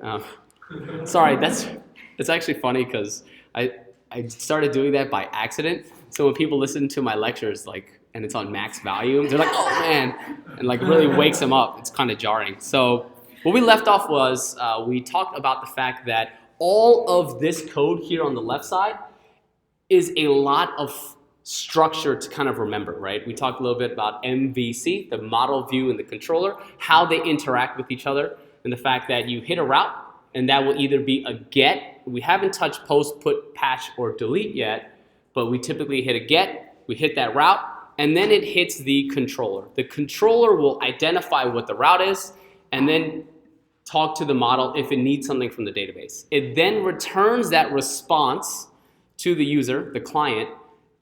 Um, sorry, it's actually funny because I started doing that by accident. So when people listen to my lectures, like, and it's on max volume, they're like, "Oh man," and like really wakes them up. It's kind of jarring. So what we left off was we talked about the fact that all of this code here on the left side is a lot of structure to kind of remember, right? We talked a little bit about MVC, the model view and the controller, how they interact with each other, and the fact that you hit a route, and that will either be a get. We haven't touched post, put, patch, or delete yet, but we typically hit a get, we hit that route, and then it hits the controller. The controller will identify what the route is, and then talk to the model if it needs something from the database. It then returns that response to the user, the client,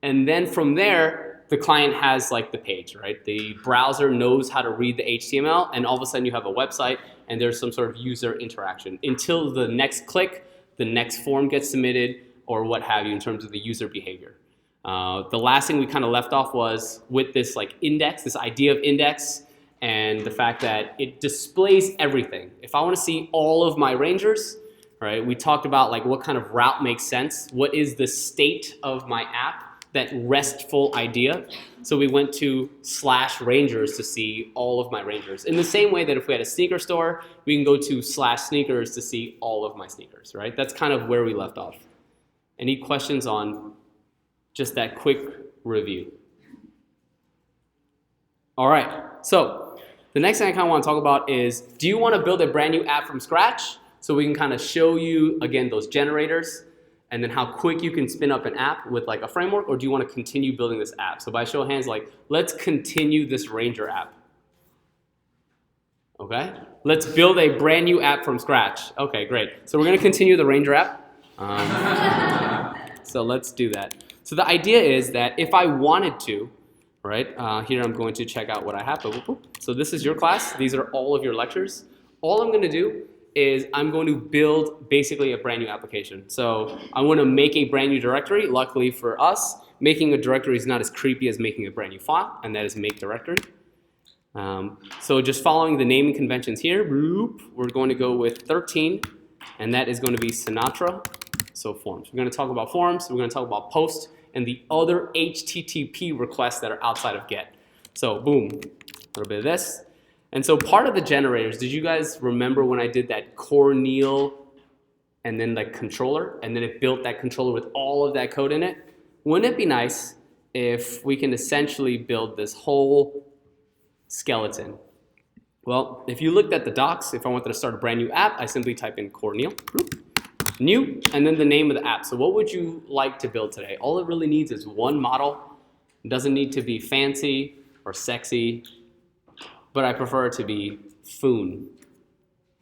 and then from there, the client has like the page, right? The browser knows how to read the HTML, and all of a sudden you have a website, and there's some sort of user interaction until the next click, the next form gets submitted, or what have you in terms of the user behavior. The last thing we kind of left off was with this like index, this idea of index, and the fact that it displays everything. If I want to see all of my rangers, right, we talked about like what kind of route makes sense, what is the state of my app, that RESTful idea. So we went to /rangers to see all of my rangers. In the same way that if we had a sneaker store, we can go to /sneakers to see all of my sneakers, right? That's kind of where we left off. Any questions on just that quick review? All right, so the next thing I kind of want to talk about is, do you want to build a brand new app from scratch? So we can kind of show you, again, those generators, and then how quick you can spin up an app with like a framework, or do you want to continue building this app? So by show of hands, like, let's continue this Ranger app. Okay, let's build a brand new app from scratch. Okay, great. So we're going to continue the Ranger app. So let's do that. So the idea is that if I wanted to, right, here I'm going to check out what I have. So this is your class. These are all of your lectures. All I'm going to do is I'm going to build basically a brand new application. So I want to make a brand new directory. Luckily for us, making a directory is not as creepy as making a brand new file, and that is make directory. So just following the naming conventions here, we're going to go with 13, and that is going to be Sinatra, so forms. We're going to talk about forms, we're going to talk about post, and the other HTTP requests that are outside of GET. So boom, a little bit of this. And so part of the generators, did you guys remember when I did that Cornel and then like controller, and then it built that controller with all of that code in it? Wouldn't it be nice if we can essentially build this whole skeleton? Well, if you looked at the docs, if I wanted to start a brand new app, I simply type in Cornel, new, and then the name of the app. So what would you like to build today? All it really needs is one model. It doesn't need to be fancy or sexy, but I prefer it to be Foon.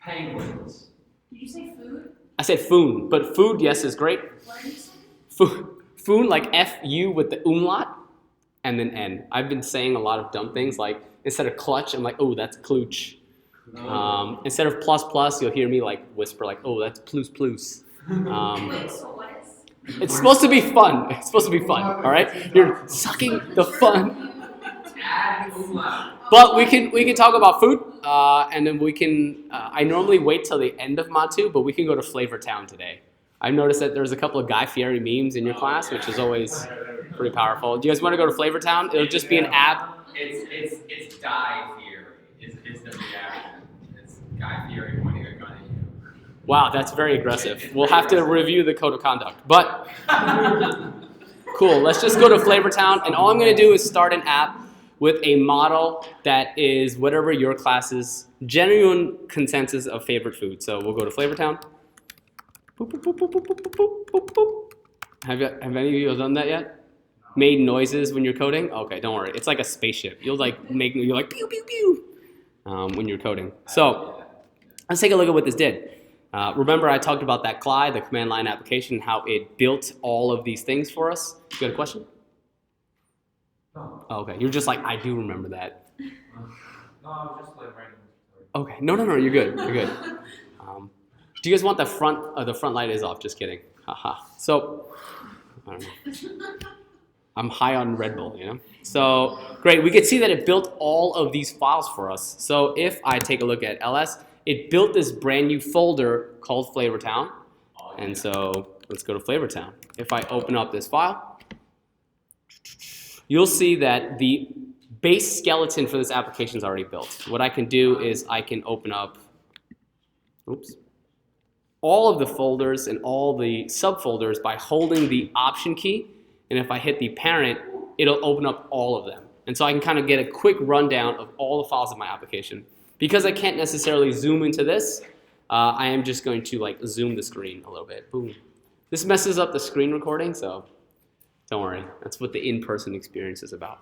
Penguins. Did you say food? I said Foon, but food, yes, is great. What are you saying? Foon, like F-U with the umlaut, and then N. I've been saying a lot of dumb things, like instead of clutch, I'm like, oh, that's klooch. Instead of plus plus, you'll hear me like whisper like, oh, that's plus plus. Wait, so what is? It's supposed to be fun. It's supposed to be fun, all right? You're sucking the fun. Add umlaut. But we can talk about food, and then we can, I normally wait till the end of Mod 2, but we can go to Flavor Town today. I've noticed that there's a couple of Guy Fieri memes in your class, which is always pretty powerful. Do you guys want to go to Flavor Town? It'll just be an app. It's Guy Fieri is the reaction. It's Guy Fieri pointing a gun at you. Wow, that's very aggressive. We'll have to review the code of conduct. But cool, let's just go to Flavor Town, and all I'm going to do is start an app with a model that is whatever your class's genuine consensus of favorite food. So we'll go to Flavor Town. Boop, boop, boop, boop, boop, boop, boop, boop, boop. Have any of you done that yet? Made noises when you're coding? Okay, don't worry. It's like a spaceship. You're like pew pew pew when you're coding. So let's take a look at what this did. Remember I talked about that CLI, the command line application, how it built all of these things for us. You got a question? No. Oh, okay, you're just like, I do remember that. No, I was just like writing. Okay, no, you're good, you're good. Do you guys want the front light is off, just kidding. Haha. So, I don't know. I'm high on Red Bull, you know? So, great, we could see that it built all of these files for us. So if I take a look at ls, it built this brand new folder called Flavortown. And so let's go to Flavortown. If I open up this file, you'll see that the base skeleton for this application is already built. What I can do is I can open up, all of the folders and all the subfolders by holding the Option key. And if I hit the parent, it'll open up all of them. And so I can kind of get a quick rundown of all the files of my application. Because I can't necessarily zoom into this, I am just going to like zoom the screen a little bit. Boom. This messes up the screen recording, so don't worry. That's what the in-person experience is about.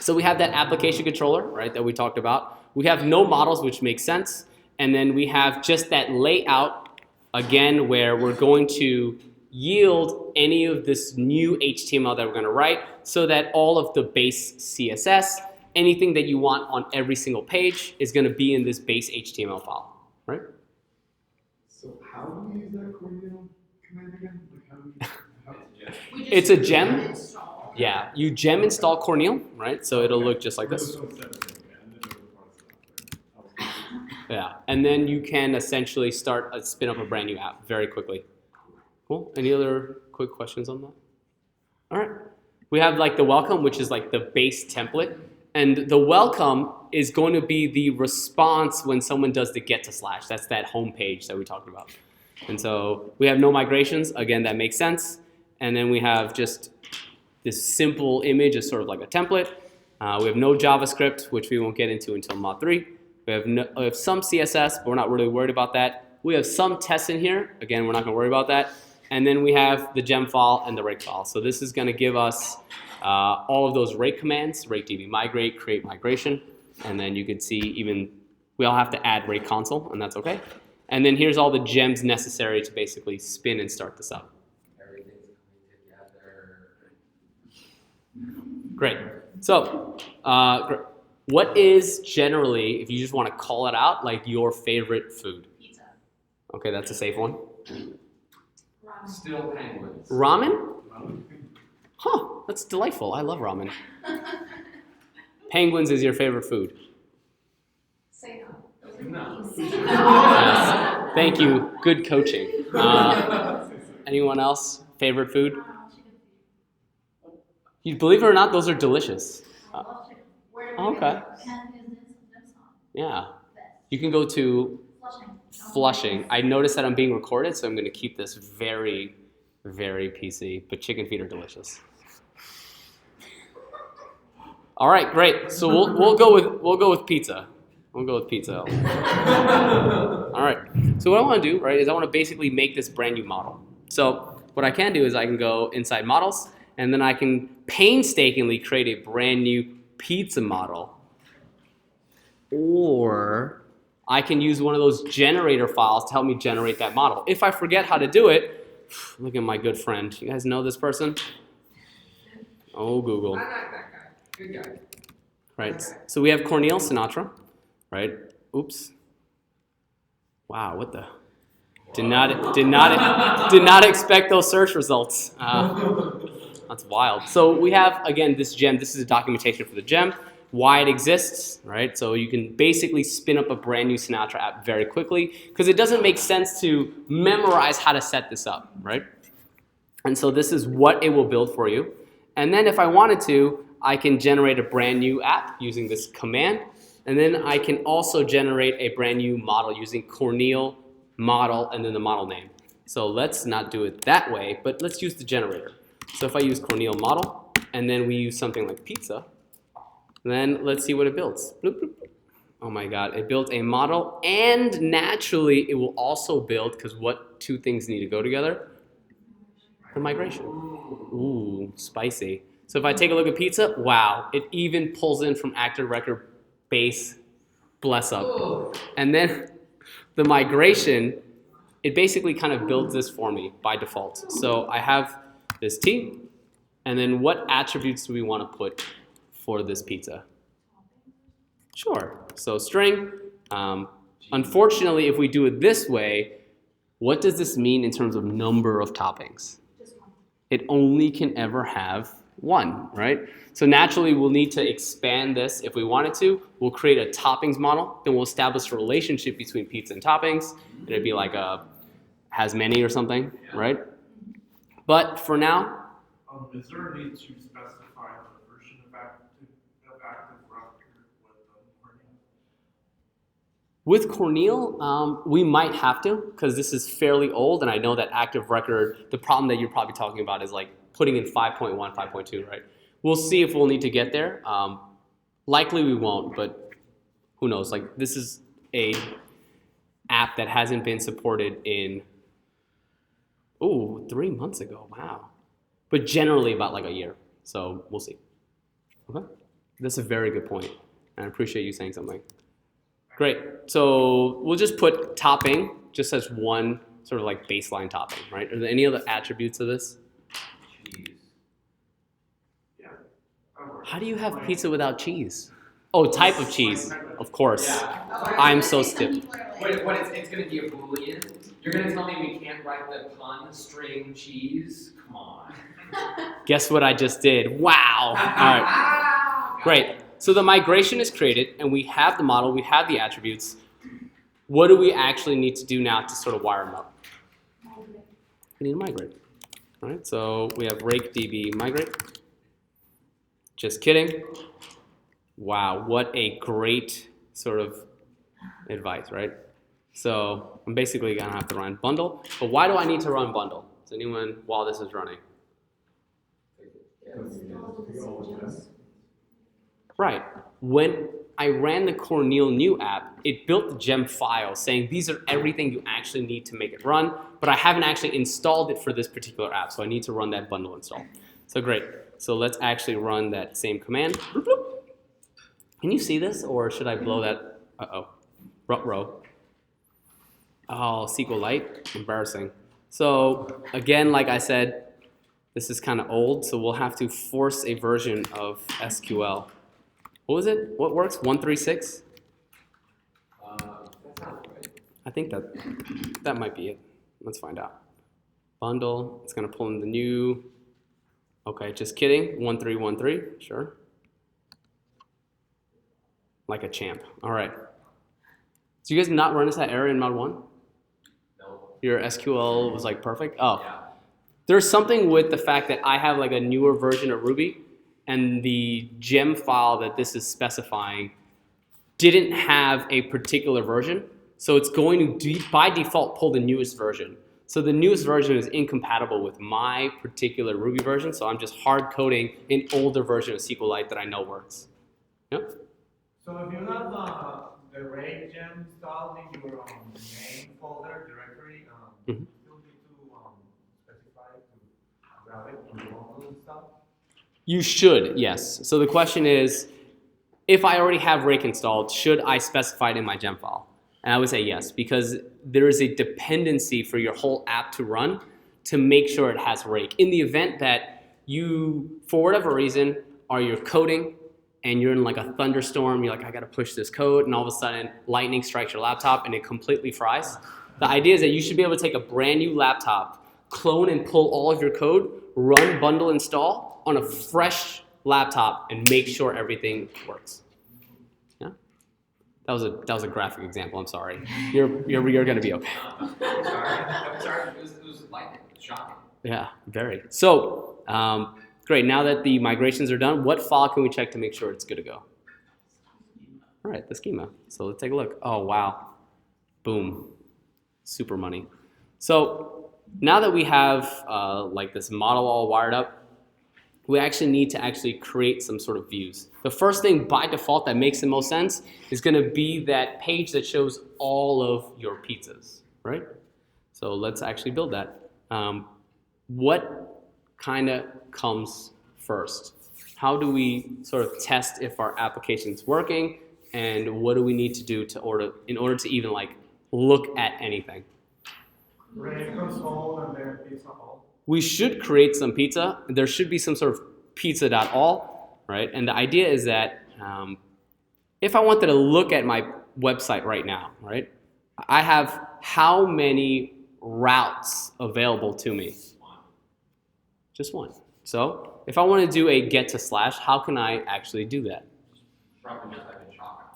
So we have that application controller, right, that we talked about. We have no models, which makes sense. And then we have just that layout, again, where we're going to yield any of this new HTML that we're going to write so that all of the base CSS, anything that you want on every single page is going to be in this base HTML file, right? So how do we use that Corneo command again? Like how do we, It's a gem. Yeah, you gem install Cornel, right? So it'll look just like this. Yeah, and then you can essentially spin up a brand new app very quickly. Cool. Any other quick questions on that? All right. We have like the welcome, which is like the base template. And the welcome is going to be the response when someone does the get to slash. That's that home page that we talked about. And so we have no migrations. Again, that makes sense. And then we have just this simple image as sort of like a template. We have no JavaScript, which we won't get into until Mod 3. We have some CSS, but we're not really worried about that. We have some tests in here. Again, we're not going to worry about that. And then we have the gem file and the rake file. So this is going to give us all of those rake commands, rake db migrate, create migration. And then you can see even we all have to add rake console, and that's okay. And then here's all the gems necessary to basically spin and start this up. Everything's coming together. Great. So what is generally, if you just want to call it out, like your favorite food? Pizza. Okay, that's a safe one. Ramen. Still penguins. Ramen? Huh, that's delightful. I love ramen. Penguins is your favorite food. Say no. Those are No. memes. Yes. Thank you. Good coaching. Anyone else? Favorite food? Chicken feet. You believe it or not, those are delicious. I love chicken. Where do Oh, we okay. go? Can use this on. Yeah. Best. You can go to Flushing. Flushing. I noticed that I'm being recorded, so I'm going to keep this very, very PC. But chicken feet are delicious. All right, great. So we'll go with pizza. We'll go with pizza. All right. So what I want to do, right, is I want to basically make this brand new model. So what I can do is I can go inside models, and then I can painstakingly create a brand new pizza model. Or I can use one of those generator files to help me generate that model. If I forget how to do it, look at my good friend. You guys know this person? Oh, Google. I like that guy. Good guy. Right. So we have Cornel Sinatra, right? Oops. Wow, what the? Did not expect those search results. That's wild. So we have, again, this gem. This is a documentation for the gem, why it exists, right? So you can basically spin up a brand new Sinatra app very quickly because it doesn't make sense to memorize how to set this up, right? And so this is what it will build for you. And then if I wanted to, I can generate a brand new app using this command. And then I can also generate a brand new model using Cornel model and then the model name. So let's not do it that way, but let's use the generator. So if I use Cornel model and then we use something like pizza, then let's see what it builds. Bloop, bloop. Oh my God, it built a model, and naturally it will also build, because what two things need to go together? The migration. Ooh, spicy. So if I take a look at pizza, wow, it even pulls in from active record base, bless up. Ooh. And then the migration, it basically kind of builds this for me by default. So I have this T, and then what attributes do we want to put for this pizza? Sure, so string. Unfortunately, if we do it this way, what does this mean in terms of number of toppings? Just one. It only can ever have one, right? So naturally, we'll need to expand this if we wanted to. We'll create a toppings model, then we'll establish a relationship between pizza and toppings. It'd be like a has many or something, right? But for now, Is there a need to specify the version of active record with with Cornel, we might have to because this is fairly old, and I know that active record, the problem that you're probably talking about is like putting in 5.1, 5.2, right? We'll see if we'll need to get there. Likely we won't, but who knows? Like this is a app that hasn't been supported in 3 months ago. Wow. But generally about like a year. So we'll see. Okay. That's a very good point. And I appreciate you saying something. Great. So we'll just put topping just as one sort of like baseline topping, right? Are there any other attributes of this? Cheese. Yeah. That works. How do you have pizza without cheese? Oh, type of cheese. Of course. Yeah. I'm so stiff. What it's going to be a Boolean. You're going to tell me we can't write the pun string cheese? Come on. Guess what I just did? Wow. All right. Great. So the migration is created, and we have the model, we have the attributes. What do we actually need to do now to sort of wire them up? We need to migrate. All right, so we have rake db migrate. Just kidding. Wow, what a great sort of advice, right? So I'm basically gonna have to run bundle. But why do I need to run bundle? Does anyone, while this is running? Right. When I ran the Cornel new app, it built the gem file saying these are everything you actually need to make it run, but I haven't actually installed it for this particular app, so I need to run that bundle install. So great. So let's actually run that same command. Bloop, bloop. Can you see this, or should I blow that? Uh-oh. Row. Oh, SQLite. Embarrassing. So again, like I said, this is kind of old, so we'll have to force a version of SQL. What was it? What works? 136? That's not right. I think that might be it. Let's find out. Bundle. It's going to pull in the new. Okay, just kidding. 1313. Sure. Like a champ. All right. So you guys not run into that error in Mod 1? No. Your SQL was like perfect? Oh. Yeah. There's something with the fact that I have like a newer version of Ruby, and the gem file that this is specifying didn't have a particular version. So it's going to, by default, pull the newest version. So the newest version is incompatible with my particular Ruby version, so I'm just hard coding an older version of SQLite that I know works. Yep. So if you have the rake gem installed in your main folder directory, you still need to specify to grab it from the bundle and stuff? You should, yes. So the question is, if I already have rake installed, should I specify it in my gem file? And I would say yes, because there is a dependency for your whole app to run to make sure it has rake. In the event that you, for whatever reason, you're coding and you're in like a thunderstorm, you're like, I gotta push this code, and all of a sudden lightning strikes your laptop and it completely fries. The idea is that you should be able to take a brand new laptop, clone and pull all of your code, run bundle install on a fresh laptop and make sure everything works. Yeah? That was a graphic example, I'm sorry. You're gonna be okay. I'm sorry. It was lightning. It was shocking. Yeah, very. So, great, now that the migrations are done, what file can we check to make sure it's good to go? All right, the schema. So let's take a look. Oh, wow. Boom. Super money. So now that we have like this model all wired up, we actually need to actually create some sort of views. The first thing by default that makes the most sense is going to be that page that shows all of your pizzas, right? So let's actually build that. What kind of comes first? How do we sort of test if our application is working, and what do we need to do in order to even like look at anything? Rake console and then pizza all. We should create some pizza. There should be some sort of pizza.all, right? And the idea is that if I wanted to look at my website right now, right, I have how many routes available to me? Just one. So if I want to do a get to slash, how can I actually do that? Probably just type in shotgun,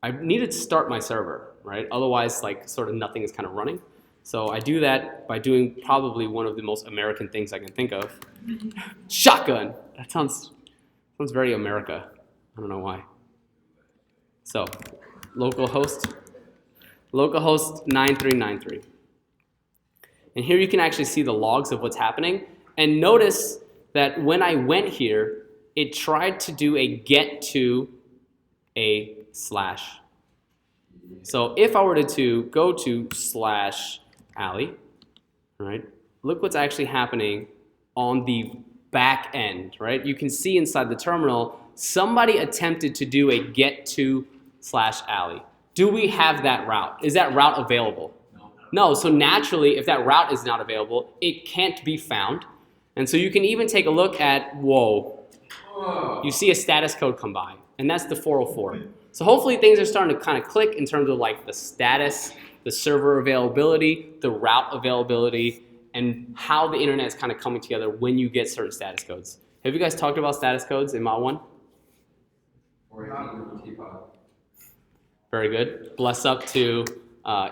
right? I need to start my server, right? Otherwise, like sort of nothing is kind of running. So I do that by doing probably one of the most American things I can think of. Shotgun. That sounds very America. I don't know why. So localhost 9393. And here you can actually see the logs of what's happening. And notice that when I went here, it tried to do a get to a slash. So if I were to go to slash alley, right, look what's actually happening on the back end, right? You can see inside the terminal, somebody attempted to do a get to slash alley. Do we have that route? Is that route available? No, so naturally, if that route is not available, it can't be found. And so you can even take a look at, whoa, you see a status code come by, and that's the 404. So hopefully things are starting to kind of click in terms of like the status, the server availability, the route availability, and how the internet is kind of coming together when you get certain status codes. Have you guys talked about status codes in Mod 1? 418 with T-Pod. Very good. Bless up to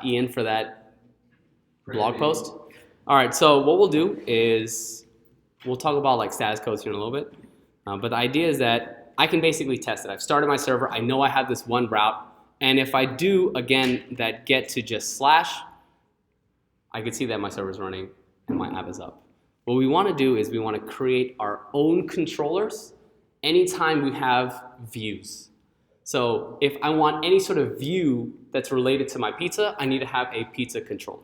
Ian for that blog post. All right, so what we'll do is we'll talk about like status codes here in a little bit. But the idea is that I can basically test it. I've started my server. I know I have this one route. And if I do, again, that get to just slash, I can see that my server's running and my app is up. What we want to do is we want to create our own controllers anytime we have views. So if I want any sort of view that's related to my pizza, I need to have a pizza controller.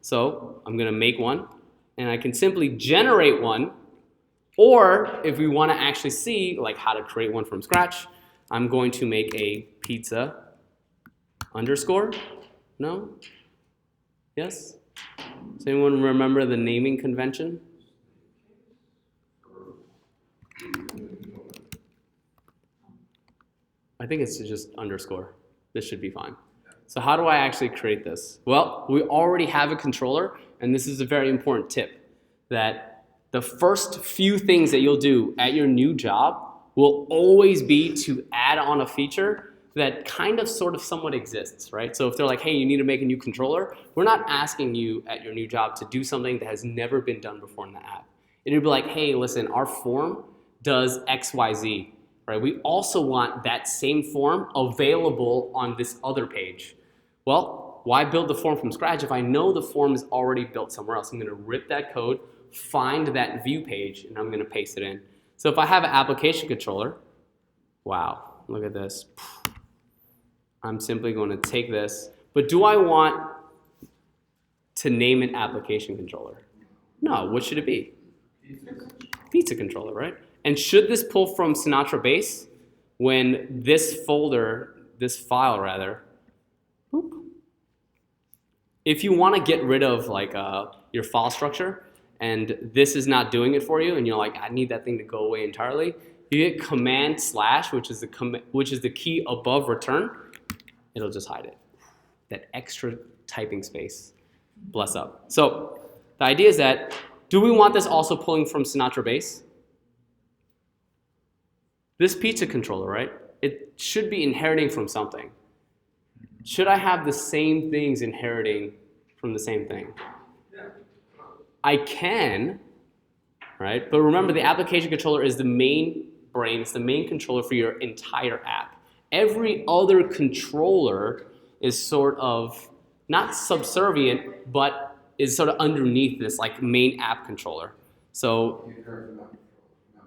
So I'm going to make one, and I can simply generate one. Or if we want to actually see like how to create one from scratch, I'm going to make a pizza underscore. No? Yes? Does anyone remember the naming convention? I think it's just underscore. This should be fine. So how do I actually create this? Well, we already have a controller, and this is a very important tip, that the first few things that you'll do at your new job will always be to add on a feature that kind of sort of somewhat exists, right? So if they're like, hey, you need to make a new controller, we're not asking you at your new job to do something that has never been done before in the app. It'll be like, hey, listen, our form does XYZ, right? We also want that same form available on this other page. Well, why build the form from scratch if I know the form is already built somewhere else? I'm gonna rip that code, find that view page, and I'm gonna paste it in. So if I have an application controller, wow, look at this. I'm simply going to take this, but do I want to name an application controller? No, what should it be? Pizza controller, right? And should this pull from Sinatra base when this folder, this file rather, boop. If you want to get rid of like your file structure and this is not doing it for you and you're like, I need that thing to go away entirely, you hit command slash, which is the key above return, it'll just hide it. That extra typing space. Bless up. So the idea is that, do we want this also pulling from Sinatra base? This pizza controller, right? It should be inheriting from something. Should I have the same things inheriting from the same thing? I can, right? But remember, the application controller is the main brain. It's the main controller for your entire app. Every other controller is sort of not subservient, but is sort of underneath this like main app controller. So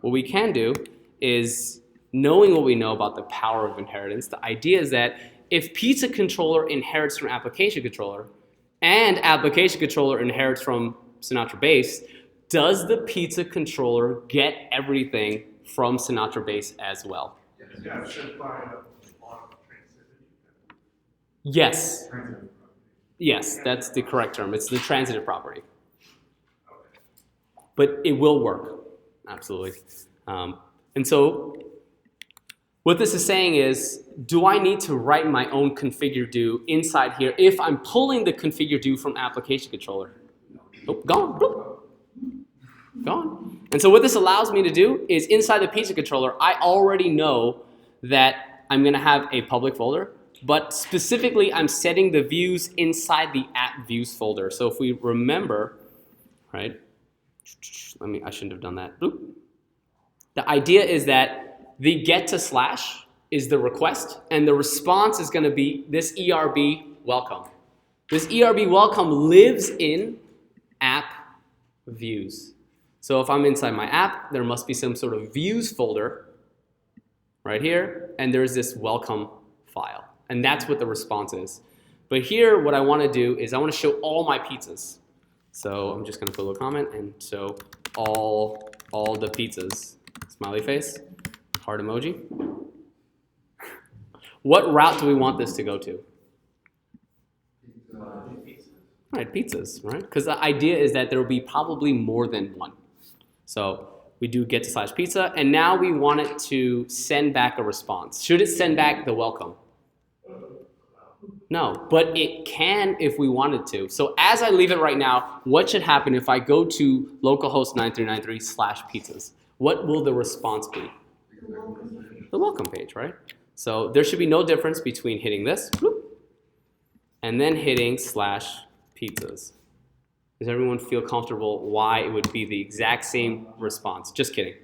what we can do is, knowing what we know about the power of inheritance, the idea is that if pizza controller inherits from application controller and application controller inherits from Sinatra base, does the pizza controller get everything from Sinatra base as well? Yeah, it's just by a lot of transitivity. Yes. Yes, that's the correct term. It's the transitive property. But it will work, absolutely. And so what this is saying is, do I need to write my own configure do inside here if I'm pulling the configure do from application controller? Oh, gone. Boop. Gone. And so what this allows me to do is inside the pizza controller, I already know that I'm going to have a public folder, but specifically I'm setting the views inside the app views folder. So if we remember, right, I shouldn't have done that. Bloop. The idea is that the get to slash is the request, and the response is going to be this ERB welcome. This ERB welcome lives in app views. So if I'm inside my app, there must be some sort of views folder right here, and there's this welcome file. And that's what the response is. But here, what I want to do is I want to show all my pizzas. So I'm just going to put a little comment and show all the pizzas. Smiley face, heart emoji. What route do we want this to go to? Right, pizzas, right? Because the idea is that there will be probably more than one. So we do get to slash pizza, and now we want it to send back a response. Should it send back the welcome? No, but it can if we wanted to. So as I leave it right now, what should happen if I go to localhost 9393/pizzas? What will the response be? The welcome page, right? So there should be no difference between hitting this, bloop, and then hitting /pizzas. Does everyone feel comfortable why it would be the exact same response? Just kidding.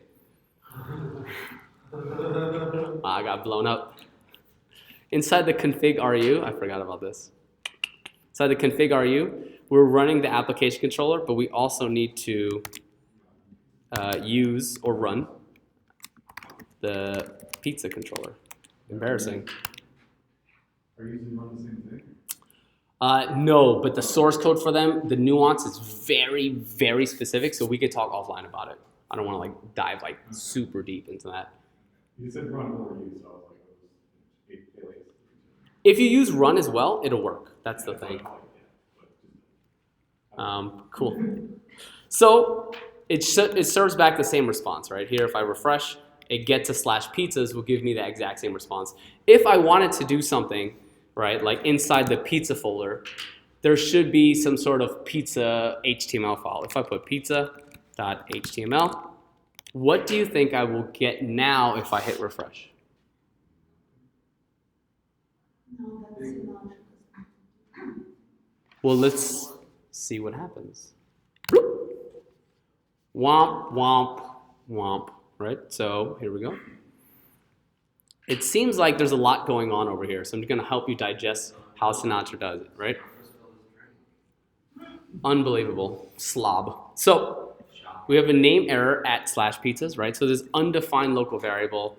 I got blown up. Inside the config RU, I forgot about this. Inside the config RU, we're running the application controller, but we also need to use or run the pizza controller. Embarrassing. Are you using run the same thing? No, but the source code for them, the nuance is very, very specific, so we could talk offline about it. I don't want to like dive like super deep into that. You said run or use, so I was like, If you use run as well, it'll work. That's the thing. Cool. So it serves back the same response, right? Here, if I refresh, it get to /pizzas will give me the exact same response. If I wanted to do something, right, like inside the pizza folder, there should be some sort of pizza HTML file. If I put pizza.html, what do you think I will get now if I hit refresh? No, that's not. Well, let's see what happens. Bloop. Womp, womp, womp, right? So here we go. It seems like there's a lot going on over here, so I'm going to help you digest how Sinatra does it, right? Unbelievable. Slob. So we have a name error at /pizzas, right? So there's undefined local variable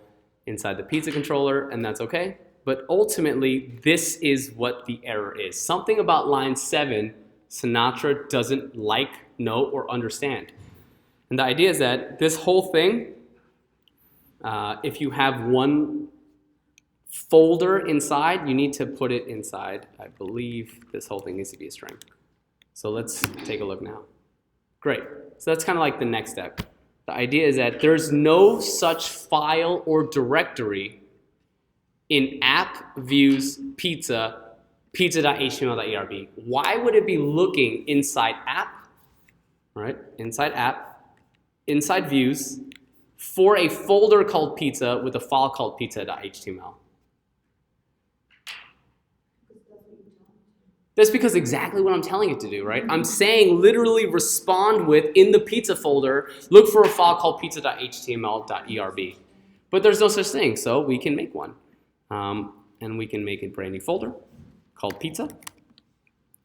inside the pizza controller, and that's okay. But ultimately, this is what the error is. Something about line 7, Sinatra doesn't like, know, or understand. And the idea is that this whole thing, if you have one folder inside, you need to put it inside. I believe this whole thing needs to be a string. So let's take a look now. Great. So that's kind of like the next step. The idea is that there's no such file or directory in app views pizza, pizza.html.erb. Why would it be looking inside app, right? Inside app, inside views, for a folder called pizza with a file called pizza.html? That's because exactly what I'm telling it to do, right? I'm saying literally respond with, in the pizza folder, look for a file called pizza.html.erb. But there's no such thing, so we can make one. And we can make a brand new folder called pizza.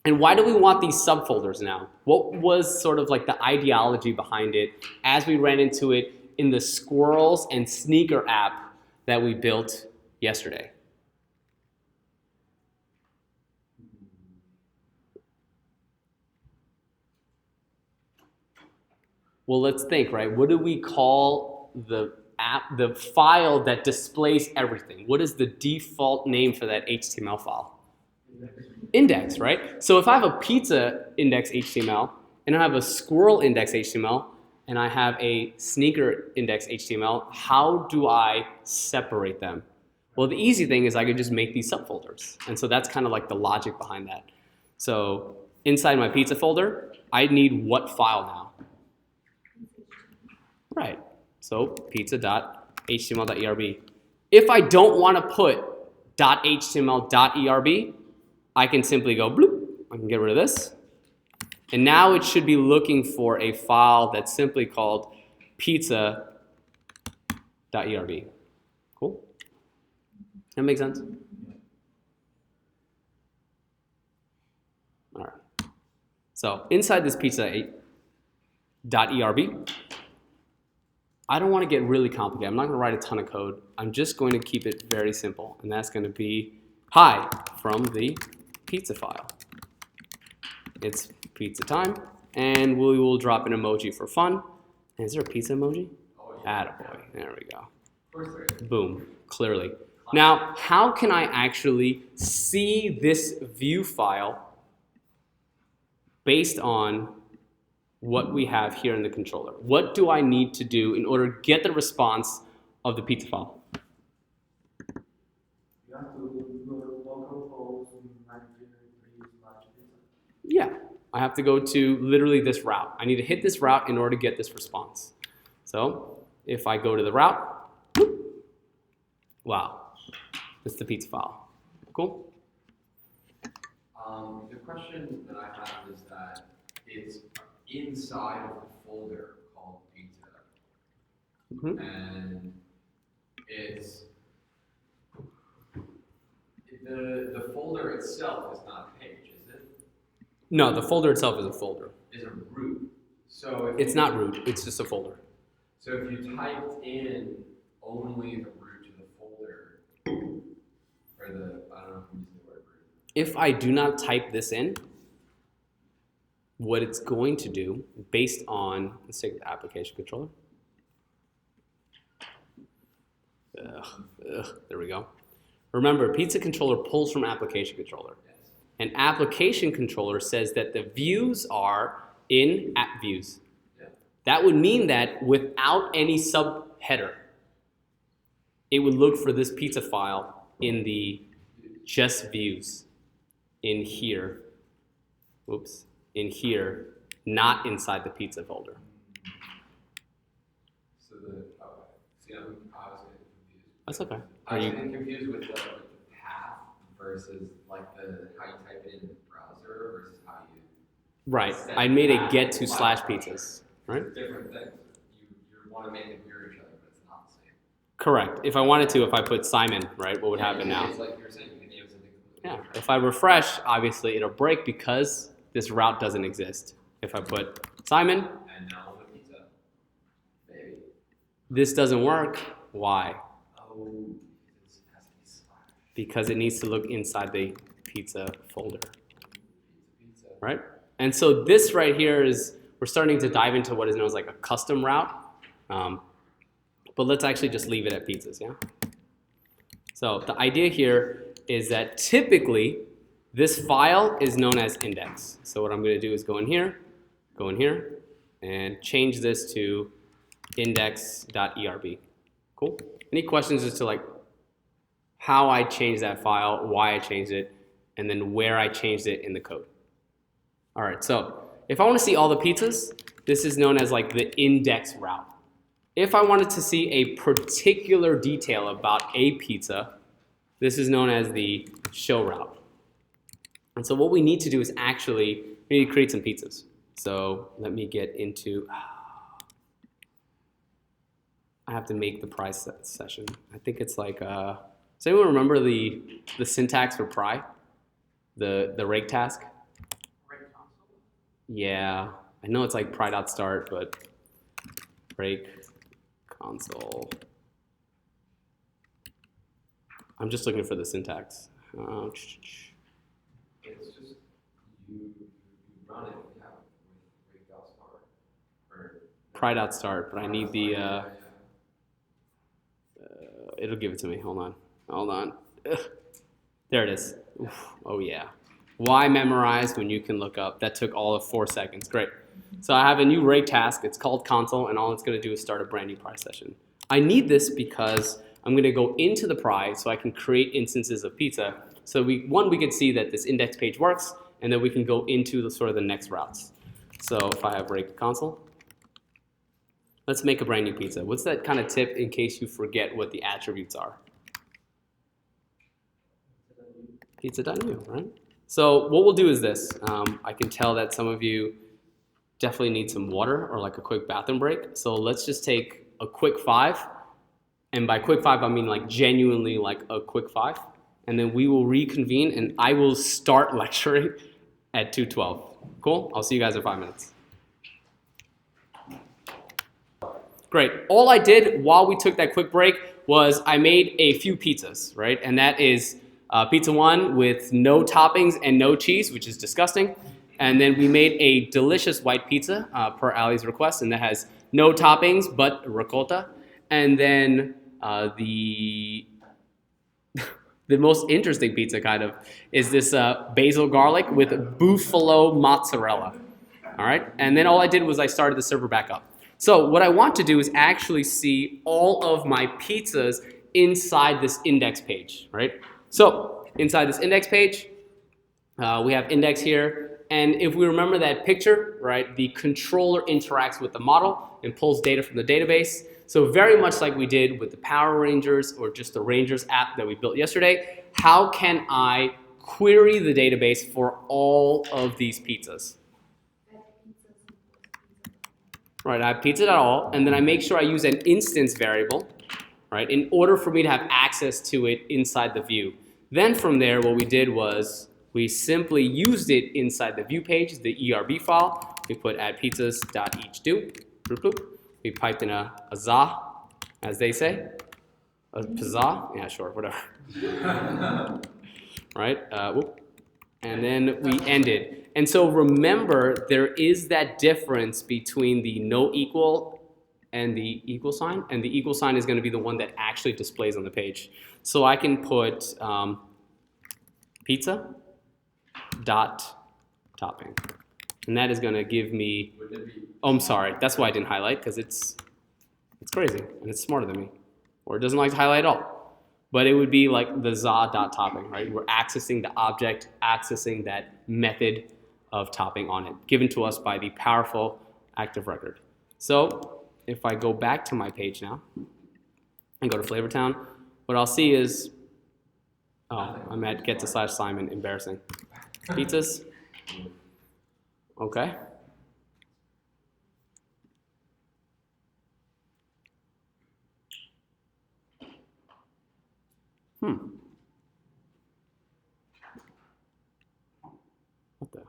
And why do we want these subfolders now? What was sort of like the ideology behind it as we ran into it in the squirrels and sneaker app that we built yesterday? Well, let's think, right? What do we call the app, the file that displays everything? What is the default name for that HTML file? Index, right? So if I have a pizza index HTML, and I have a squirrel index HTML, and I have a sneaker index HTML, how do I separate them? Well, the easy thing is I could just make these subfolders. And so that's kind of like the logic behind that. So inside my pizza folder, I need what file now? Right. So pizza.html.erb. If I don't want to put .html.erb, I can simply go bloop. I can get rid of this. And now it should be looking for a file that's simply called pizza.erb. Cool? That makes sense? All right. So inside this pizza.erb, I don't want to get really complicated. I'm not going to write a ton of code. I'm just going to keep it very simple. And that's going to be hi from the pizza file. It's pizza time. And we will drop an emoji for fun. And is there a pizza emoji? Oh, yeah. Attaboy. There we go. Of course there is. Boom. Clearly. Now, how can I actually see this view file based on what we have here in the controller? What do I need to do in order to get the response of the pizza file? You have to go local host 903/pizza. Yeah, I have to go to literally this route. I need to hit this route in order to get this response. So if I go to the route, whoop, wow, it's the pizza file. Cool? The question that I have is that it's inside of the folder called pizza, and it's the folder itself is not a page, is it? No, the folder itself is a folder. Is a root. So if It's not root, it's just a folder. So if you typed in only the root to the folder, or the I don't know if I'm using the word root. If I do not type this in, what it's going to do, based on, let's take the application controller. There we go. Remember, pizza controller pulls from application controller. Yes. And application controller says that the views are in app views. Yeah. That would mean that without any subheader, it would look for this pizza file in the just views in here. Oops. In here, not inside the pizza folder. So see, I was getting confused. That's okay. I was getting confused with the path versus like how you type it in the browser versus how you. Right. I made a get to slash pizzas. Right. It's different things. You want to make it mirror each other, but it's not the same. Correct. If I wanted to, if I put Simon, right, what would happen now? It's like you're saying, you can name something completely Yeah. different. If I refresh, obviously it'll break because this route doesn't exist. If I put Simon, And now the pizza, baby. this doesn't work. Why? Oh, it has to be slash. Because it needs to look inside the pizza folder, Pizza. right? And so this right here is, we're starting to dive into what is known as like a custom route. But let's actually just leave it at pizzas, yeah? So the idea here is that typically this file is known as index. So what I'm going to do is go in here, and change this to index.erb. Cool? Any questions as to like how I changed that file, why I changed it, and then where I changed it in the code? All right, so if I want to see all the pizzas, this is known as like the index route. If I wanted to see a particular detail about a pizza, this is known as the show route. And so what we need to do is actually, we need to create some pizzas. So let me get into, I have to make the pry session. I think it's like, does anyone remember the syntax for pry? The rake task? Yeah, I know it's like pry.start, but rake console. I'm just looking for the syntax. It's just you run it, yeah, with rake.start. Or Pry.start, but I need the, it'll give it to me, hold on. Ugh. There it is. Oof. Oh yeah. Why memorize when you can look up? That took all of 4 seconds, great. So I have a new rake task, it's called console, and all it's gonna do is start a brand new pry session. I need this because I'm gonna go into the pry so I can create instances of pizza. So we can see that this index page works, and then we can go into the sort of the next routes. So if I have rake console, Let's make a brand new pizza. What's that kind of tip in case you forget what the attributes are? Pizza.new, right? So what we'll do is this. I can tell that some of you definitely need some water or like a quick bathroom break. So let's just take a quick 5. And by quick 5, I mean like genuinely like a quick 5. And then we will reconvene and I will start lecturing at 2:12. Cool? I'll see you guys in 5 minutes. Great. All I did while we took that quick break was I made a few pizzas, right? And that is pizza 1 with no toppings and no cheese, which is disgusting. And then we made a delicious white pizza per Ali's request, and that has no toppings but ricotta. And then the most interesting pizza kind of is this basil garlic with buffalo mozzarella. All right, and then all I did was I started the server back up. So what I want to do is actually see all of my pizzas inside this index page, right? So inside this index page, we have index here. And if we remember that picture, right, the controller interacts with the model and pulls data from the database. So very much like we did with the Power Rangers or just the Rangers app that we built yesterday, how can I query the database for all of these pizzas? Right, I have pizza.all, and then I make sure I use an instance variable, right, in order for me to have access to it inside the view. Then from there, what we did was we simply used it inside the view page, the ERB file. We put add pizzas.eachdo. We piped in a za, as they say. A pizza? Yeah, sure, whatever. Right? Whoop. And then we ended. And so remember, there is that difference between the no equal and the equal sign. And the equal sign is going to be the one that actually displays on the page. So I can put pizza dot topping. And that is going to give me, oh, I'm sorry. That's why I didn't highlight, because it's crazy and it's smarter than me. Or it doesn't like to highlight at all. But it would be like the za.topping, right? We're accessing the object, accessing that method of topping on it, given to us by the powerful active record. So if I go back to my page now and go to Flavortown, what I'll see is, oh, I'm at get to / Simon, embarrassing. Pizzas. Okay. What the?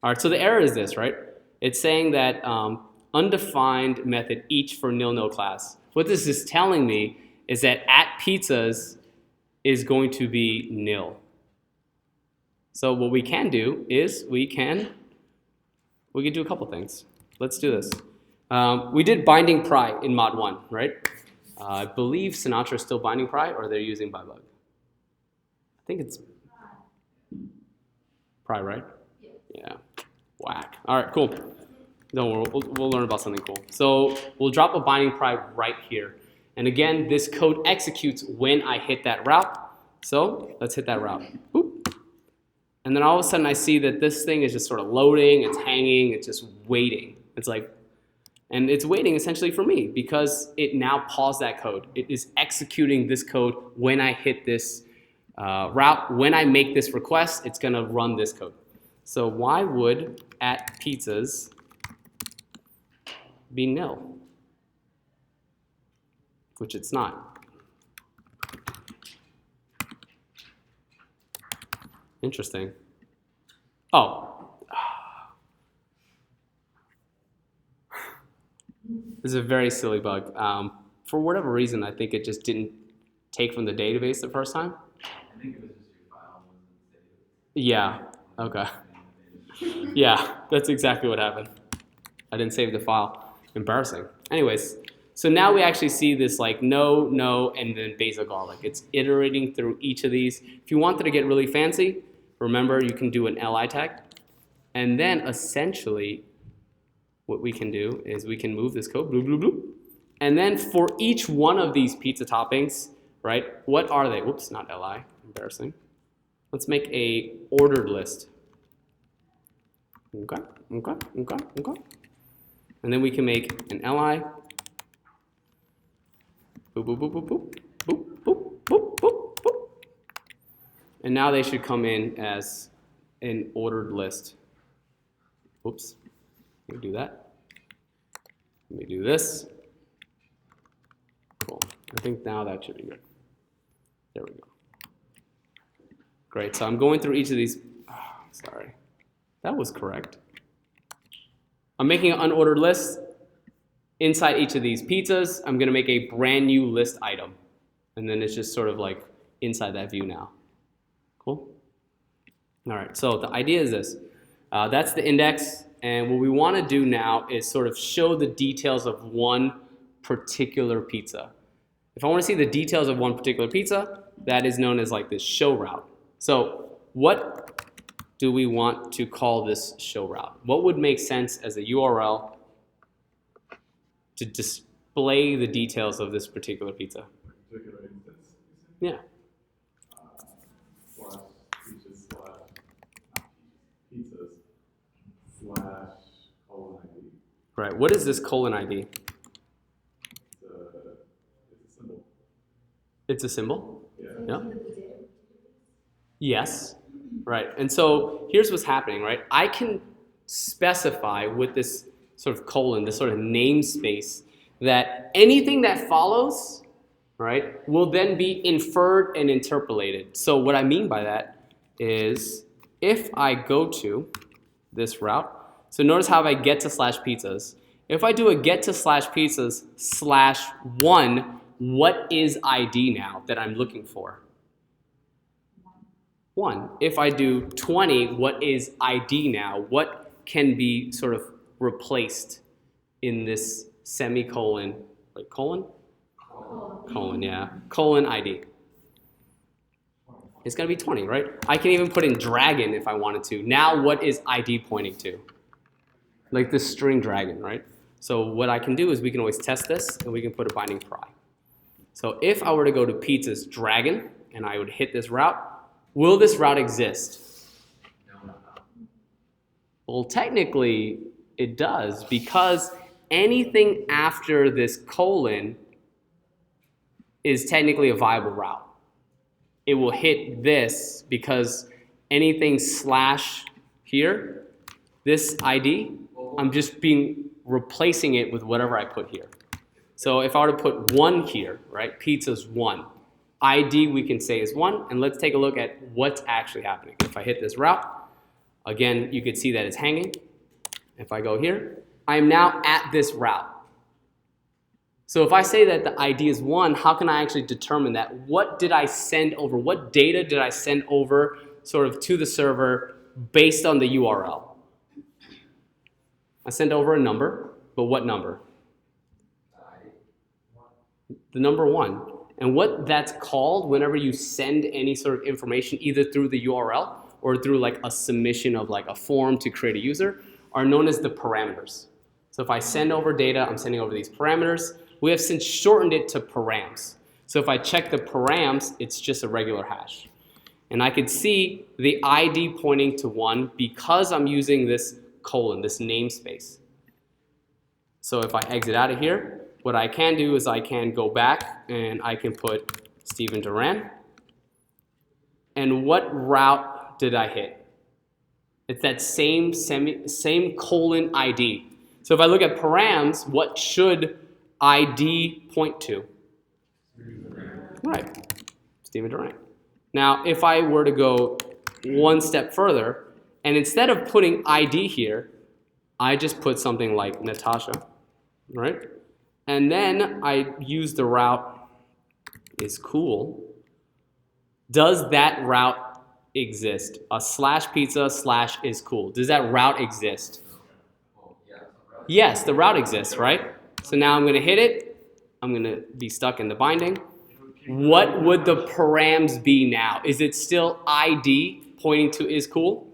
All right, so the error is this, right? It's saying that undefined method each for nil class. What this is telling me is that at pizzas is going to be nil. So what we can do is we can do a couple things. Let's do this. We did binding pry in mod 1, right? I believe Sinatra is still binding pry, or they're using bybug. I think it's pry, right? Yeah. Whack. All right, cool. Don't worry, we'll learn about something cool. So we'll drop a binding pry right here. And again, this code executes when I hit that route. So let's hit that route. Boop. And then all of a sudden I see that this thing is just sort of loading, it's hanging, it's just waiting. It's like, and it's waiting essentially for me because it now paused that code. It is executing this code when I hit this route. When I make this request, it's gonna run this code. So why would at pizzas be nil? Which it's not. Interesting. Oh. This is a very silly bug. For whatever reason, I think it just didn't take from the database the first time. I think it was just your file wasn't saved. Yeah, okay. Yeah, that's exactly what happened. I didn't save the file. Embarrassing. Anyways, so now we actually see this like no, and then basil garlic. It's iterating through each of these. If you wanted to get really fancy, remember you can do an li tag. And then essentially what we can do is we can move this code, bloop, bloop, bloop. And then for each one of these pizza toppings, right, what are they? Whoops, not li, embarrassing. Let's make a ordered list. Okay. And then we can make an li Boop, boop, boop, boop, boop, boop, boop, boop, boop, boop. And now they should come in as an ordered list. Oops, let me do that. Let me do this. Cool. I think now that should be good. There we go. Great, so I'm going through each of these. Oh, sorry, that was correct. I'm making an unordered list. Inside each of these pizzas, I'm gonna make a brand new list item. And then it's just sort of like inside that view now. Cool? All right, so the idea is this. That's the index, and what we wanna do now is sort of show the details of one particular pizza. If I wanna see the details of one particular pizza, that is known as like this show route. So what do we want to call this show route? What would make sense as a URL to display the details of this particular pizza? Particular instance, Yeah. slash peaches slash pizzas slash colon ID. Right. What is this colon ID? It's a symbol. It's a symbol? Yeah. Yeah. Yes. Right. And so here's what's happening, right? I can specify with this sort of colon, this sort of namespace, that anything that follows, right, will then be inferred and interpolated. So what I mean by that is if I go to this route, so notice how I get to slash pizzas. If I do a get to slash pizzas slash 1, what is ID now that I'm looking for? 1. If I do 20, what is ID now? What can be sort of replaced in this semicolon, like colon? Colon, yeah. Colon ID. It's gonna be 20, right? I can even put in dragon if I wanted to. Now what is ID pointing to? Like the string dragon, right? So what I can do is we can always test this and we can put a binding for I. So if I were to go to pizza's dragon and I would hit this route, will this route exist? No. Well, technically it does, because anything after this colon is technically a viable route. It will hit this because anything slash here, this ID, I'm just replacing it with whatever I put here. So if I were to put 1 here, right, pizza's 1. ID we can say is 1, and let's take a look at what's actually happening. If I hit this route, again, you can see that it's hanging. If I go here, I am now at this route. So if I say that the ID is 1, how can I actually determine that? What did I send over? What data did I send over sort of to the server based on the URL? I sent over a number, but what number? The number 1. And what that's called whenever you send any sort of information either through the URL or through like a submission of like a form to create a user are known as the parameters. So if I send over data, I'm sending over these parameters. We have since shortened it to params. So if I check the params, it's just a regular hash. And I can see the ID pointing to 1 because I'm using this colon, this namespace. So if I exit out of here, what I can do is I can go back and I can put Steven Duran. And what route did I hit? It's that same colon ID. So if I look at params, what should ID point to? Right, Steven Duran. Now, if I were to go one step further, and instead of putting ID here, I just put something like Natasha, right? And then I use the route is cool. Does that route exist? A slash pizza slash is cool. Does that route exist? Yes, the route exists, right? So now I'm gonna hit it. I'm gonna be stuck in the binding. What would the params be now? Is it still ID pointing to is cool?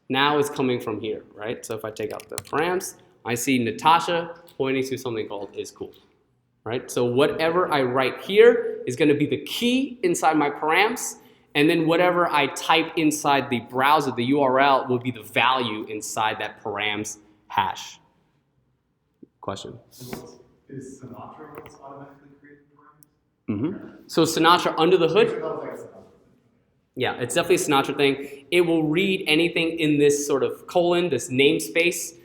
Now it's coming from here, right? So if I take out the params, I see Natasha pointing to something called is cool, right? So whatever I write here is gonna be the key inside my params, and then whatever I type inside the browser, the URL, will be the value inside that params hash. Question? Is Sinatra what's automatically created? So Sinatra under the hood, That was like a- yeah, it's definitely a Sinatra thing. It will read anything in this sort of colon, this namespace.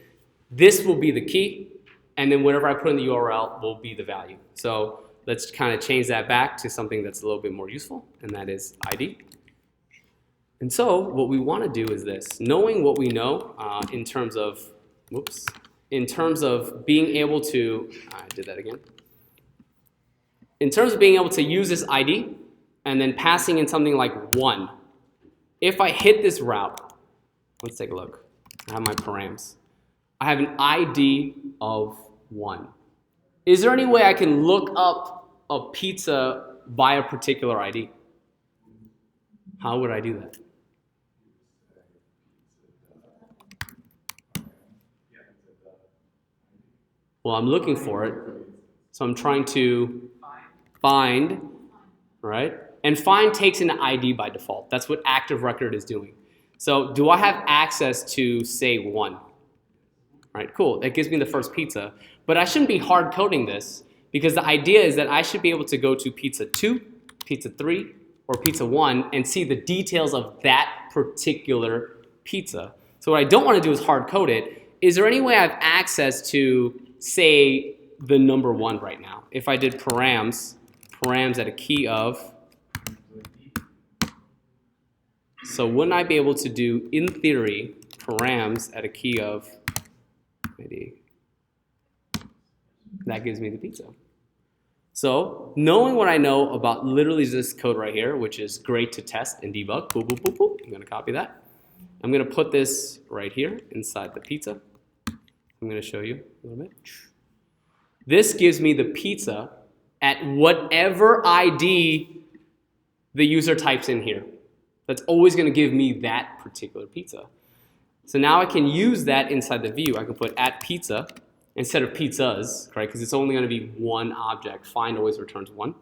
This will be the key, and then whatever I put in the URL will be the value. So let's kind of change that back to something that's a little bit more useful, and that is ID. And so what we want to do is this, knowing what we know in terms of, in terms of being able to, I did that again. In terms of being able to use this ID and then passing in something like 1. If I hit this route, let's take a look. I have my params. I have an ID of 1. Is there any way I can look up a pizza by a particular ID? How would I do that? Well, I'm looking for it. So I'm trying to find, right? And find takes an ID by default. That's what active record is doing. So do I have access to, say, 1? All right, cool. That gives me the first pizza. But I shouldn't be hard coding this because the idea is that I should be able to go to pizza 2, pizza 3, or pizza 1 and see the details of that particular pizza. So what I don't want to do is hard code it. Is there any way I have access to, say, the number 1 right now? If I did params at a key of, so wouldn't I be able to do, in theory, params at a key of ID? That gives me the pizza. So knowing what I know about literally this code right here, which is great to test and debug, boop, boop, boop, boop. I'm going to copy that. I'm going to put this right here inside the pizza. I'm going to show you a little bit. This gives me the pizza at whatever ID the user types in here. That's always going to give me that particular pizza. So now I can use that inside the view. I can put at pizza instead of pizzas, right? Because it's only going to be 1 object. Find always returns 1.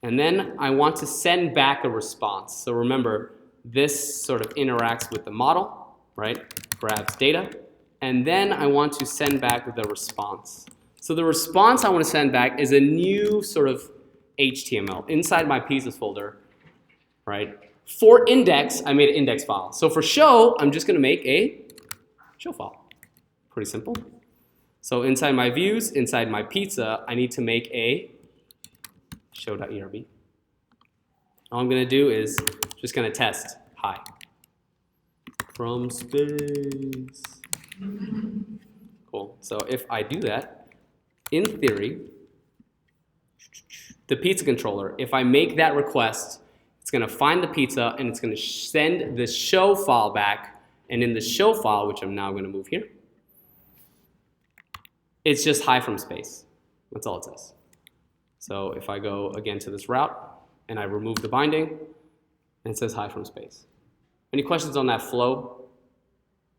And then I want to send back a response. So remember, this sort of interacts with the model, right? Grabs data. And then I want to send back the response. So the response I want to send back is a new sort of HTML inside my pizzas folder, right? For index, I made an index file. So for show, I'm just going to make a show file. Pretty simple. So inside my views, inside my pizza, I need to make a show.erb. All I'm going to do is just going to test hi from space. Cool. So if I do that, in theory, the pizza controller, if I make that request, it's going to find the pizza and it's going to send the show file back. And in the show file, which I'm now going to move here, it's just hi from space. That's all it says. So if I go again to this route and I remove the binding, and it says hi from space. Any questions on that flow?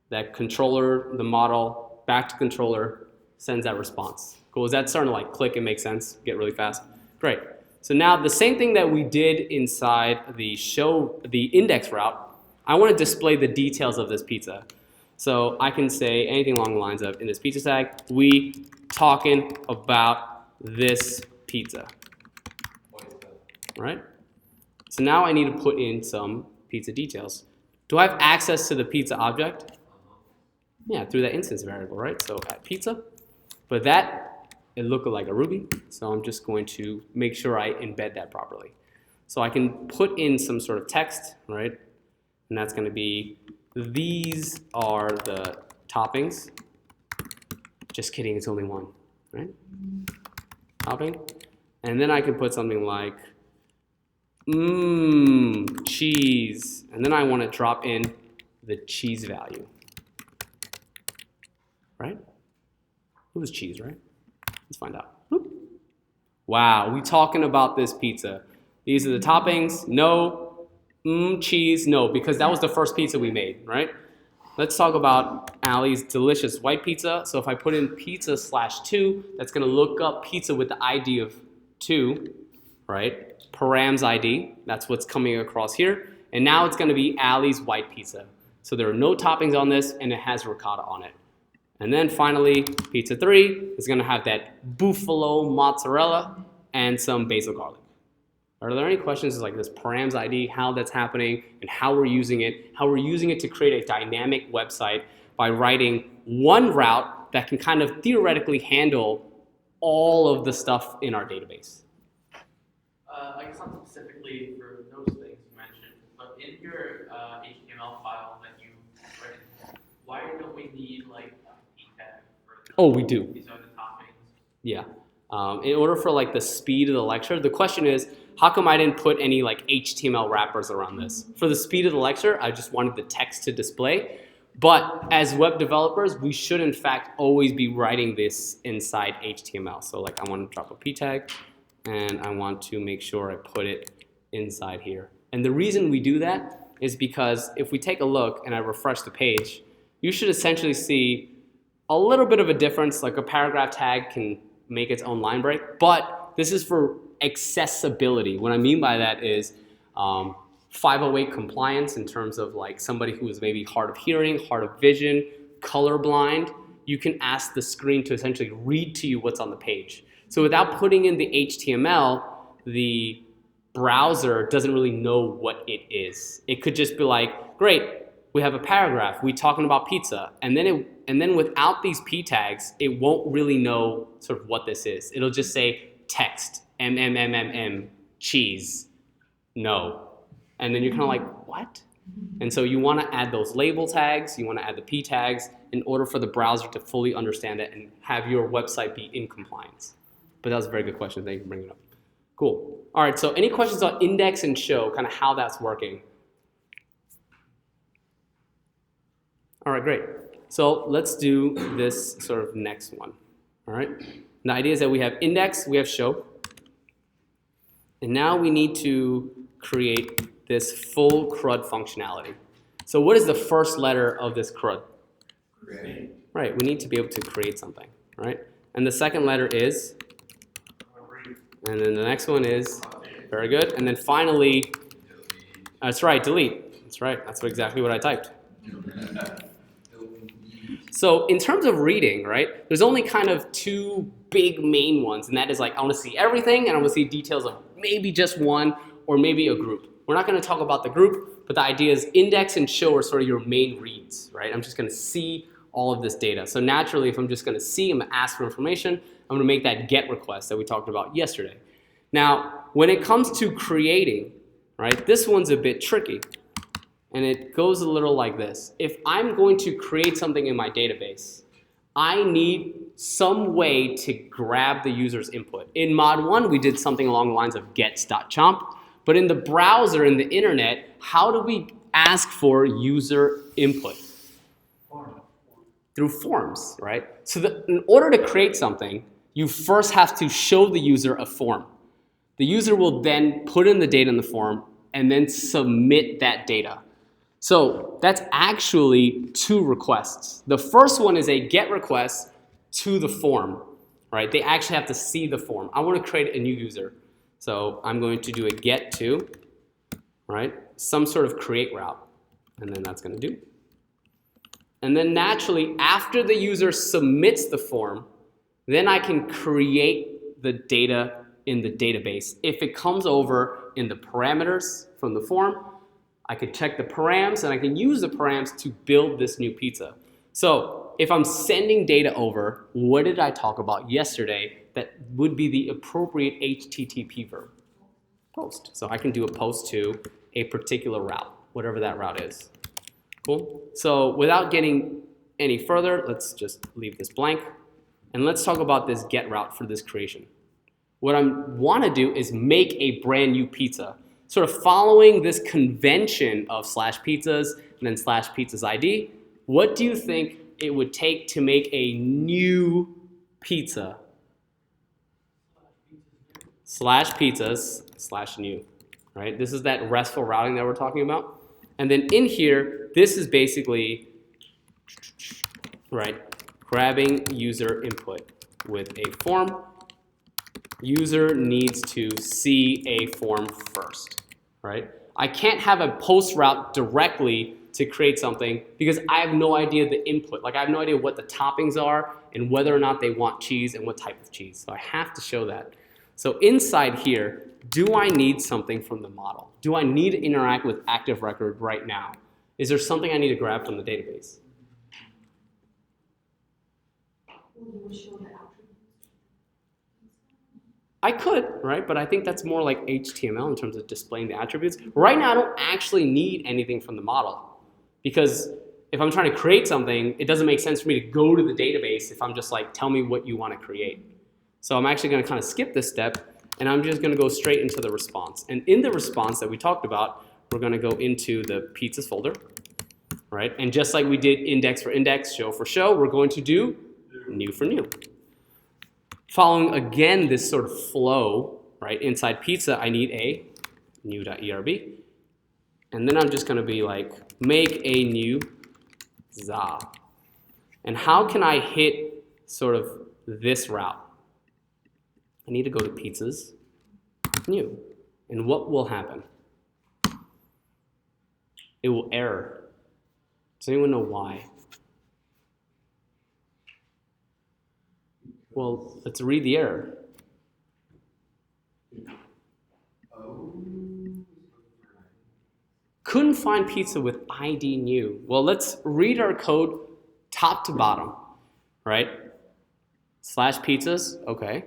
That controller, the model, back to controller, sends that response. Cool, is that starting to like click and make sense, get really fast? Great. So now the same thing that we did inside the index route, I want to display the details of this pizza. So I can say anything along the lines of, in this pizza tag, we talking about this pizza, right? So now I need to put in some pizza details. Do I have access to the pizza object? Yeah, through that instance variable, right? So at pizza, but that, it looked like a Ruby, so I'm just going to make sure I embed that properly. So I can put in some sort of text, right? And that's going to be, these are the toppings. Just kidding, it's only 1, right? Topping. And then I can put something like, cheese. And then I want to drop in the cheese value, right? It was cheese, right? Let's find out. Boop. Wow, we talking about this pizza. These are the toppings. No. Cheese. No, because that was the first pizza we made, right? Let's talk about Allie's delicious white pizza. So if I put in pizza /2, that's going to look up pizza with the ID of 2, right? Params ID. That's what's coming across here. And now it's going to be Allie's white pizza. So there are no toppings on this, and it has ricotta on it. And then finally, pizza 3 is going to have that buffalo mozzarella, and some basil garlic. Are there any questions like this params ID, how that's happening, and how we're using it to create a dynamic website by writing one route that can kind of theoretically handle all of the stuff in our database? I guess not specifically for those things you mentioned, but in your HTML file that you written, why don't we need like a p tag for Oh, we do. these other toppings? Yeah. In order for like the speed of the lecture, the question is, how come I didn't put any like HTML wrappers around this? For the speed of the lecture, I just wanted the text to display. But as web developers, we should in fact always be writing this inside HTML. So like I want to drop a p tag, and I want to make sure I put it inside here. And the reason we do that is because if we take a look and I refresh the page, you should essentially see a little bit of a difference. Like a paragraph tag can make its own line break, but this is for accessibility. What I mean by that is 508 compliance in terms of like somebody who is maybe hard of hearing, hard of vision, colorblind. You can ask the screen to essentially read to you what's on the page. So without putting in the HTML, the browser doesn't really know what it is. It could just be like, great, we have a paragraph, we talking about pizza, and then without these p tags, it won't really know sort of what this is. It'll just say text, cheese, no. And then you're kind of like, what? And so you want to add those label tags, you want to add the p tags in order for the browser to fully understand it and have your website be in compliance. But that was a very good question. Thank you for bringing it up. Cool. All right, so any questions on index and show, kind of how that's working? All right, great. So let's do this sort of next one. All right. The idea is that we have index, we have show. And now we need to create this full CRUD functionality. So what is the first letter of this CRUD? Create. Right, we need to be able to create something, right? And the second letter is, and then the next one is, very good. And then finally, that's right, delete. That's right, that's exactly what I typed. So in terms of reading, right, there's only kind of two big main ones, and that is like, I want to see everything, and I want to see details of maybe just one, or maybe a group. We're not going to talk about the group, but the idea is index and show are sort of your main reads, right? I'm just going to see all of this data. So naturally, if I'm just going to see, I'm going to ask for information, I'm going to make that GET request that we talked about yesterday. Now, when it comes to creating, right, this one's a bit tricky. And it goes a little like this. If I'm going to create something in my database, I need some way to grab the user's input. In mod 1, we did something along the lines of gets.chomp. But in the browser, in the internet, how do we ask for user input? Through forms, right? So in order to create something, you first have to show the user a form. The user will then put in the data in the form and then submit that data. So that's actually two requests. The first one is a GET request to the form, right? They actually have to see the form. I want to create a new user. So I'm going to do a GET to, right? Some sort of create route. And then that's going to do. And then naturally, after the user submits the form, then I can create the data in the database. If it comes over in the parameters from the form, I could check the params, and I can use the params to build this new pizza. So if I'm sending data over, what did I talk about yesterday that would be the appropriate HTTP verb? Post. So I can do a post to a particular route, whatever that route is. Cool? So without getting any further, let's just leave this blank. And let's talk about this GET route for this creation. What I want to do is make a brand new pizza. Sort of following this convention of /pizzas and then /pizzas ID, what do you think it would take to make a new pizza? /pizzas/new, right? This is that RESTful routing that we're talking about. And then in here, this is basically, right, grabbing user input with a form. User needs to see a form first, right? I can't have a post route directly to create something because I have no idea the input. Like I have no idea what the toppings are and whether or not they want cheese and what type of cheese. So I have to show that. So inside here, do I need something from the model? Do I need to interact with active record right now? Is there something I need to grab from the database? Well, you will show the attributes. I could, right? But I think that's more like HTML in terms of displaying the attributes. Right now, I don't actually need anything from the model because if I'm trying to create something, it doesn't make sense for me to go to the database if I'm just like, tell me what you want to create. So I'm actually going to kind of skip this step, and I'm just going to go straight into the response. And in the response that we talked about, we're going to go into the pizzas folder, right? And just like we did index for index, show for show, we're going to do new for new. Following again this sort of flow, right? Inside pizza, I need a new.erb. And then I'm just going to be like, make a new za. And how can I hit sort of this route? I need to go to pizzas, new. And what will happen? It will error. Does anyone know why? Well, let's read the error. Couldn't find pizza with ID new. Well, let's read our code top to bottom, right? Slash pizzas, okay.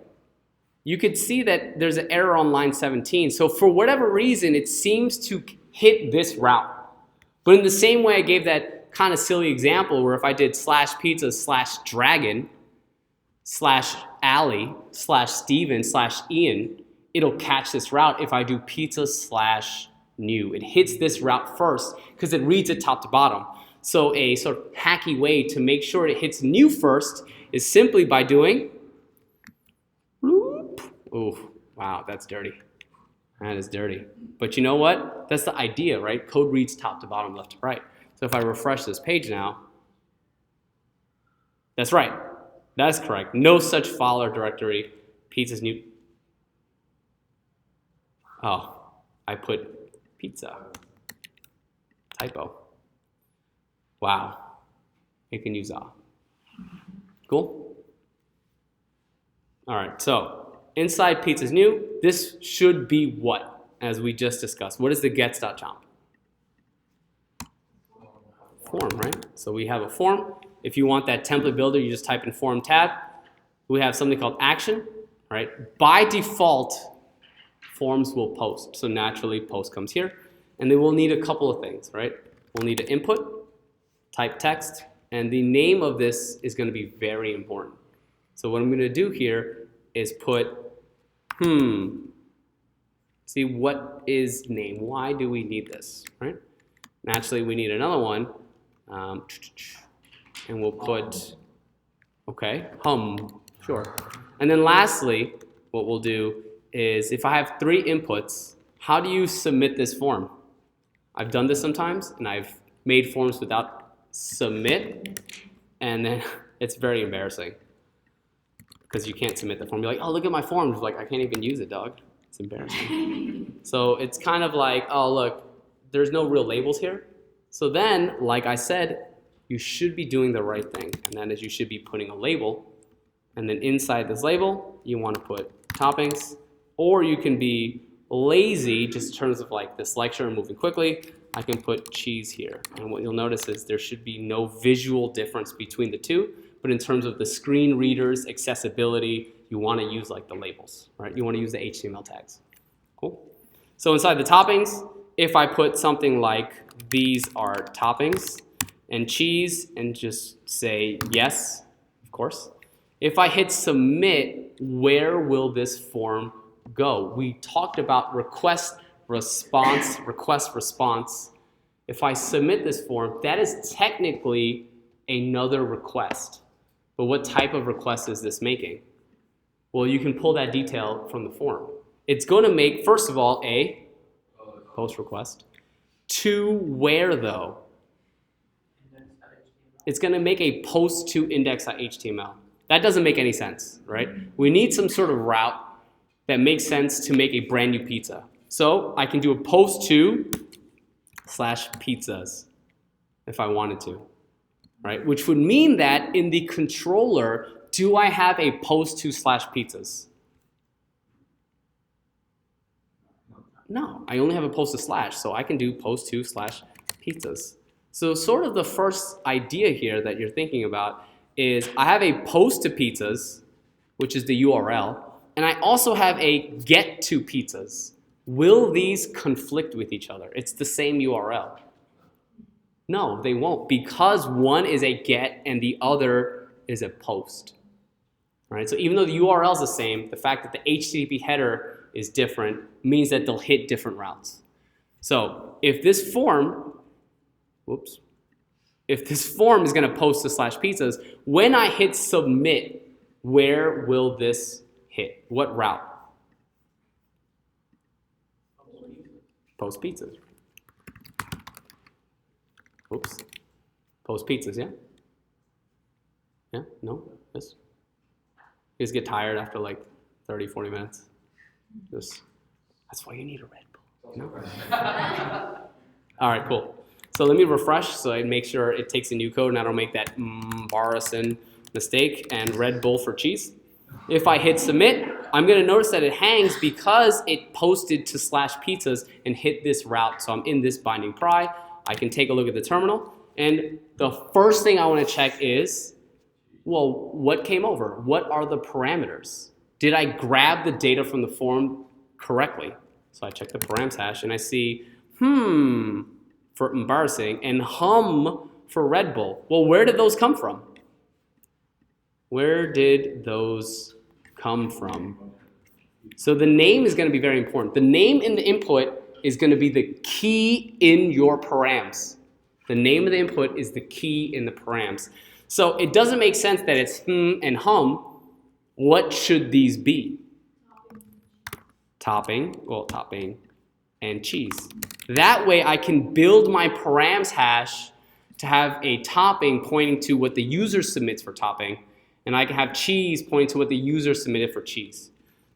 You could see that there's an error on line 17. So for whatever reason, it seems to hit this route. But in the same way I gave that kind of silly example where if I did slash pizza slash dragon slash Ali slash Steven slash Ian, it'll catch this route if I do pizza slash new. It hits this route first because it reads it top to bottom. So a sort of hacky way to make sure it hits new first is simply by doing bloop. Oh, wow, that's dirty. That is dirty. But you know what? That's the idea, right? Code reads top to bottom, left to right. So if I refresh this page now, that's right. That's correct. No such file or directory. Pizza's new. Oh, I put pizza. Typo. Wow. You can use that. Cool? All right, so inside pizza's new, this should be what, as we just discussed? What is the gets.jump? Form, right? So we have a form. If you want that template builder, you just type in form tab. We have something called action, right? By default, forms will post. So naturally, post comes here. And then we'll need a couple of things, right? We'll need an input, type text, and the name of this is going to be very important. So what I'm going to do here is put, see what is name? Why do we need this, right? Naturally, we need another one. And we'll put, okay, sure. And then lastly, what we'll do is if I have 3 inputs, how do you submit this form? I've done this sometimes, and I've made forms without submit, and then it's very embarrassing because you can't submit the form. You're like, oh, look at my form. It's like, I can't even use it, dog. It's embarrassing. So it's kind of like, oh, look, there's no real labels here. So then, like I said, you should be doing the right thing, and that is you should be putting a label, and then inside this label, you want to put toppings, or you can be lazy, just in terms of like this lecture and moving quickly, I can put cheese here. And what you'll notice is there should be no visual difference between the two, but in terms of the screen readers, accessibility, you want to use like the labels, right? You want to use the HTML tags. Cool. So inside the toppings, if I put something like these are toppings and cheese and just say yes, of course. If I hit submit, where will this form go? We talked about request, response, request, response. If I submit this form, that is technically another request. But what type of request is this making? Well, you can pull that detail from the form. It's going to make, first of all, a post request. To where, though? It's going to make a post to index.html. That doesn't make any sense, right? We need some sort of route that makes sense to make a brand new pizza. So I can do a post to /pizzas if I wanted to, right? Which would mean that in the controller, do I have a post to /pizzas? No, I only have a post to slash, so I can do post to slash pizzas. So sort of the first idea here that you're thinking about is I have a post to pizzas, which is the URL, and I also have a get to pizzas. Will these conflict with each other? It's the same URL. No, they won't, because one is a get and the other is a post. All right, so even though the URL is the same, the fact that the HTTP header is different means that they'll hit different routes. So if this form, if this form is going to post to slash pizzas, when I hit submit, where will this hit? What route? Post pizzas. Oops. Post pizzas, yeah? Yeah? No? Yes? You just get tired after like 30, 40 minutes. That's why you need a Red Bull. You know? All right, cool. So let me refresh so I make sure it takes a new code and I don't make that embarrassing mistake and Red Bull for cheese. If I hit submit, I'm going to notice that it hangs because it posted to slash pizzas and hit this route. So I'm in this binding pry. I can take a look at the terminal. And the first thing I want to check is, well, what came over? What are the parameters? Did I grab the data from the form correctly? So I check the params hash and I see, for embarrassing, and hum for Red Bull. Well, where did those come from? Where did those come from? So the name is going to be very important. The name in the input is going to be the key in your params. The name of the input is the key in the params. So it doesn't make sense that it's and hum. What should these be? Topping, and cheese. That way I can build my params hash to have a topping pointing to what the user submits for topping, and I can have cheese pointing to what the user submitted for cheese.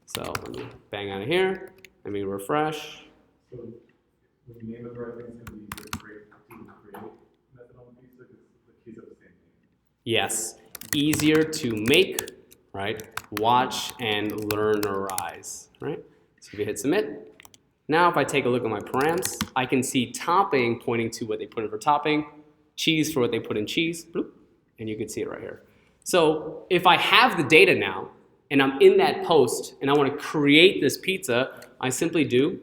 So let me bang out of here. Let me refresh. So the name of the right thing is going to be the create method on the pizza because the keys are the same name. Yes, easier to make, right? Watch and learnerize, right? So if you hit submit, now if I take a look at my params, I can see topping pointing to what they put in for topping, cheese for what they put in cheese, bloop, and you can see it right here. So if I have the data now, and I'm in that post, and I want to create this pizza, I simply do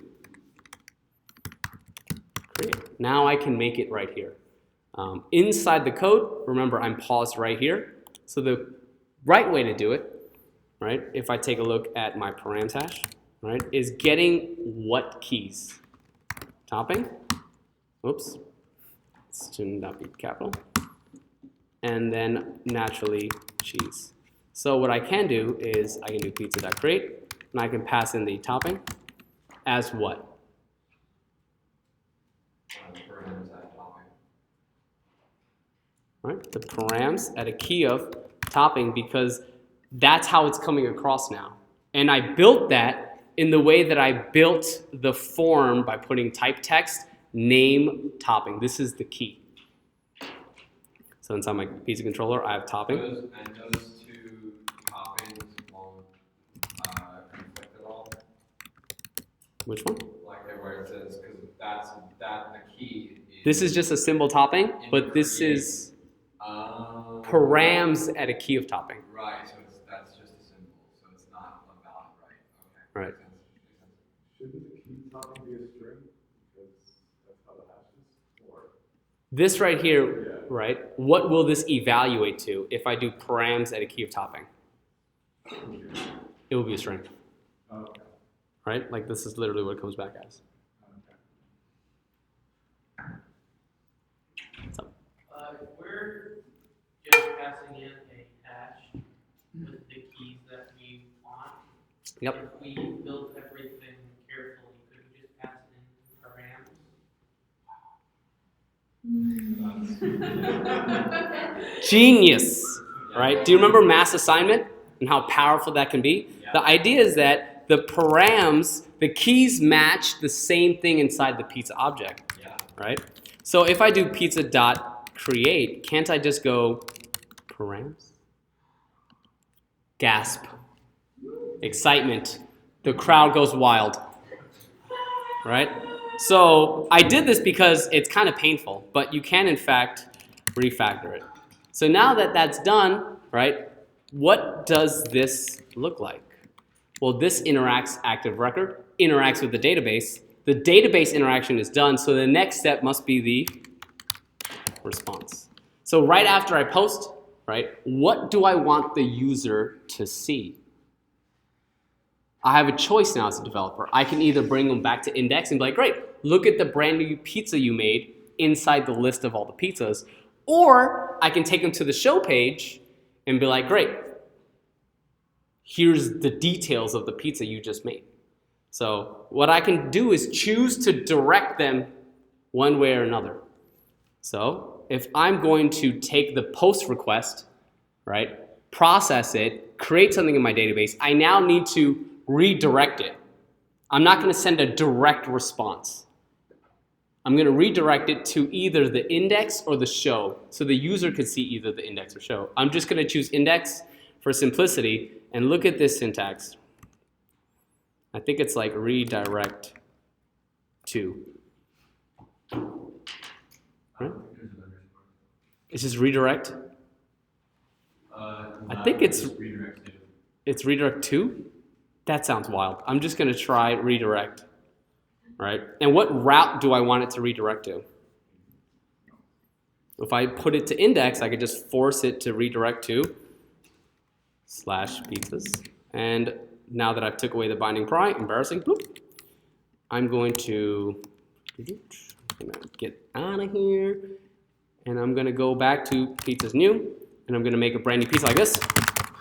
create. Now I can make it right here. Inside the code, remember I'm paused right here. So the right way to do it, right, if I take a look at my params hash, right, is getting what keys? Topping, oops, this should not be capital, and then naturally cheese. So what I can do is I can do pizza.create, and I can pass in the topping as what? Params at topping. Right, the params at a key of topping because that's how it's coming across now. And I built that in the way that I built the form by putting type text, name, topping. This is the key. So inside my pizza controller, I have topping. Those two toppings won't conflict at all. Which one? Like where it says, because that's the key. This is just a symbol topping, but this is params at a key of topping. Right, so that's just a symbol, so it's not a valid, right? Okay. Right. Shouldn't the key topping be a string? Because that's how the hash is? Or This right here, right, what will this evaluate to if I do params at a key of topping? It will be a string, okay. right? Like this is literally what it comes back as. Okay. So, We're just passing in a hash with the keys that we want. yep. If we built everything carefully, could we just pass it in params? Genius, right? Do you remember mass assignment and how powerful that can be? Yeah. The idea is that the params, the keys match the same thing inside the pizza object, Yeah. right? So if I do pizza.create, can't I just go params? Gasp. Excitement. The crowd goes wild. right? So I did this because it's kind of painful, but you can in fact refactor it. So now that that's done, right, what does this look like? Well, this interacts active record, interacts with the database. The database interaction is done, so the next step must be the response. So right after I post, right, what do I want the user to see? I have a choice now as a developer. I can either bring them back to index and be like, great, look at the brand new pizza you made inside the list of all the pizzas. Or I can take them to the show page and be like, great, here's the details of the pizza you just made. So what I can do is choose to direct them one way or another. So if I'm going to take the post request, right, process it, create something in my database, I now need to redirect it. I'm not going to send a direct response. I'm going to redirect it to either the index or the show, so the user could see either the index or show. I'm just going to choose index for simplicity, and look at this syntax. I think it's like redirect to. Right? It's just redirect. I think it's redirect to. That sounds wild. I'm just going to try redirect, right? And what route do I want it to redirect to? If I put it to index, I could just force it to redirect to /pizzas. And now that I've took away the binding pri, embarrassing, boop, I'm going to get out of here, and I'm going to go back to pizzas new, and I'm going to make a brand new pizza like this.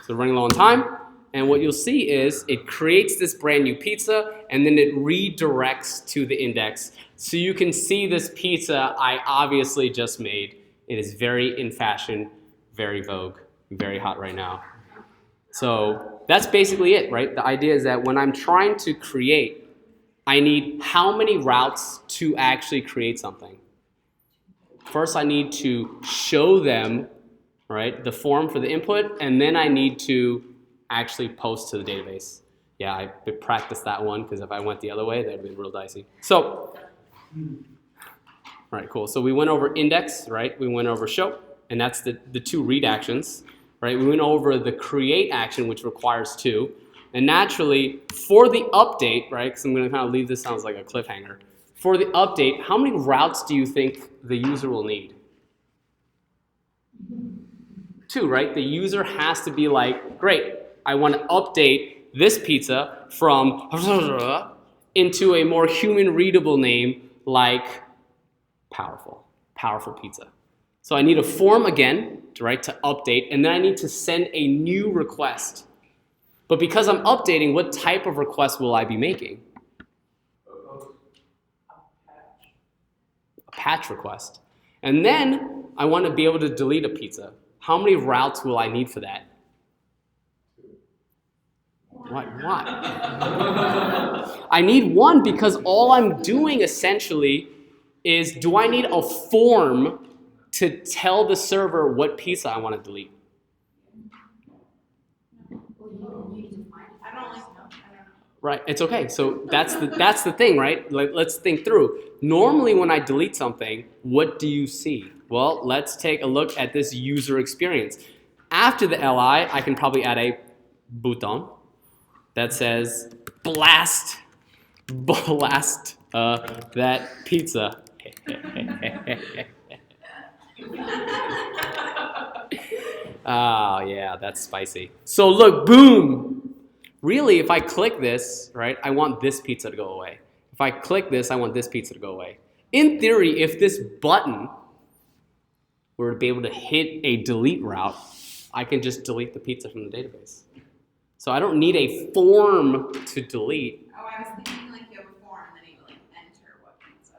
So running low on time. And what you'll see is it creates this brand new pizza, and then it redirects to the index. So you can see this pizza I obviously just made. It is very in fashion, very vogue, very hot right now. So that's basically it, right? The idea is that when I'm trying to create, I need how many routes to actually create something. First, I need to show them, right, the form for the input, and then I need to actually post to the database. Yeah, I practiced that one because if I went the other way, that would have been real dicey. So, all right, cool. So we went over index, right? We went over show, and that's the two read actions, right? We went over the create action, which requires two. And naturally, for the update, right, because I'm going to kind of leave this sounds like a cliffhanger. For the update, how many routes do you think the user will need? 2, right? The user has to be like, great, I want to update this pizza from into a more human readable name like powerful pizza. So I need a form again, right, to update, and then I need to send a new request. But because I'm updating, what type of request will I be making? A patch request. And then I want to be able to delete a pizza. How many routes will I need for that? Why? I need 1 because all I'm doing essentially is, do I need a form to tell the server what pizza I want to delete? Right, it's okay. So that's the thing, right? Like, let's think through. Normally when I delete something, what do you see? Well, let's take a look at this user experience. After the LI, I can probably add a button that says blast that pizza. Oh yeah, that's spicy. So look, boom. Really, if I click this, right, I want this pizza to go away. If I click this, I want this pizza to go away. In theory, if this button were to be able to hit a delete route, I can just delete the pizza from the database. So I don't need a form to delete. Oh, I was thinking like you have a form and then you like enter what pizza.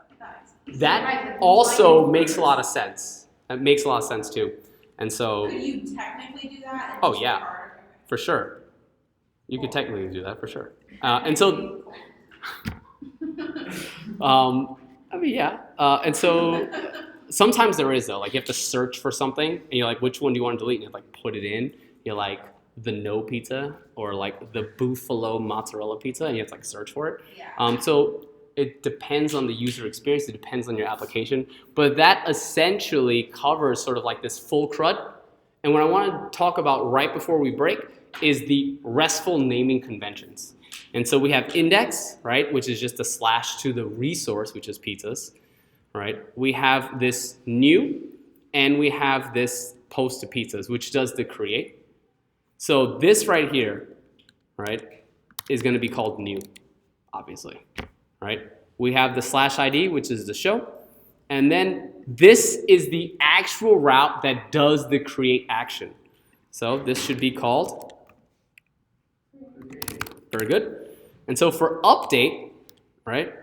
That also makes a lot of sense. That makes a lot of sense too. And so. Could you technically do that? Oh yeah, for sure. You could technically do that for sure. And so. I mean, yeah. And so sometimes there is though. Like you have to search for something, and you're like, which one do you want to delete? And you have to like put it in. You're like the no pizza or like the buffalo mozzarella pizza, and you have to like search for it. Yeah. So it depends on the user experience, it depends on your application, but that essentially covers sort of like this full CRUD. And what I want to talk about right before we break is the RESTful naming conventions. And so we have index, right, which is just a slash to the resource, which is pizzas, right? We have this new, and we have this post to pizzas, which does the create. So this right here, right, is going to be called new, obviously, right? We have the slash ID, which is the show, and then this is the actual route that does the create action. So this should be called, very good. And so for update, right,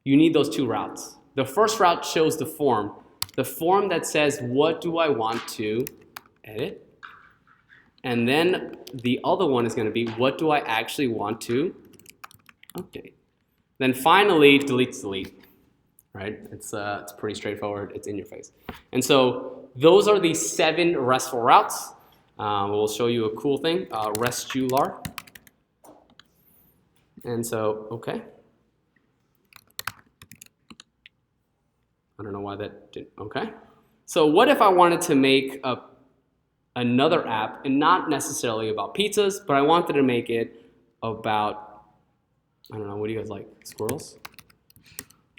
you need those two routes. The first route shows the form that says, what do I want to edit? And then the other one is going to be, what do I actually want to update? Then finally, delete, right? It's pretty straightforward. It's in your face. And so those are the 7 RESTful routes. We'll show you a cool thing, RESTular. And so, okay. I don't know why that didn't, okay. So what if I wanted to make another app, and not necessarily about pizzas, but I wanted to make it about, I don't know, what do you guys like? Squirrels?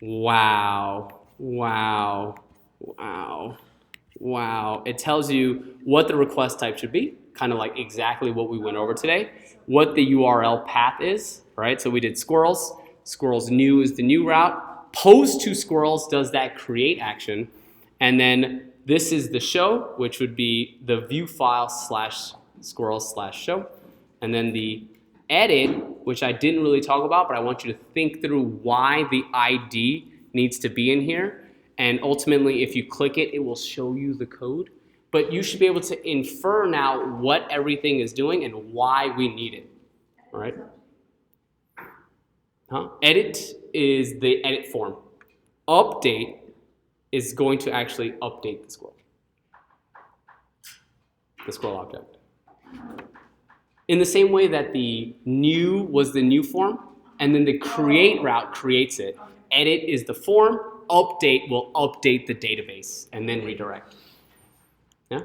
Wow, wow, wow, wow. It tells you what the request type should be, kind of like exactly what we went over today, what the URL path is, right? So we did squirrels. Squirrels new is the new route. Post to squirrels does that create action. And then this is the show, which would be the view file slash squirrels slash show. And then the edit, which I didn't really talk about, but I want you to think through why the ID needs to be in here. And ultimately, if you click it, it will show you the code. But you should be able to infer now what everything is doing and why we need it. All right? Edit is the edit form. Update is going to actually update the scroll object. In the same way that the new was the new form, and then the create route creates it. Edit is the form, update will update the database, and then redirect. Yeah?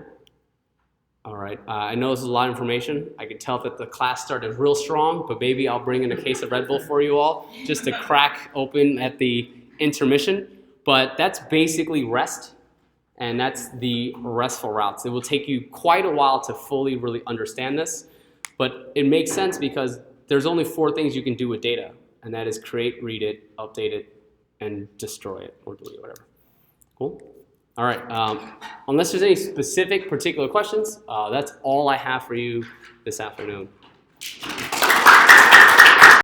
All right, I know this is a lot of information. I can tell that the class started real strong, but maybe I'll bring in a case of Red Bull for you all, just to crack open at the intermission. But that's basically REST, and that's the RESTful routes. It will take you quite a while to fully really understand this, but it makes sense because there's only 4 things you can do with data, and that is create, read it, update it, and destroy it, or delete it, whatever. Cool? All right, unless there's any specific particular questions, that's all I have for you this afternoon.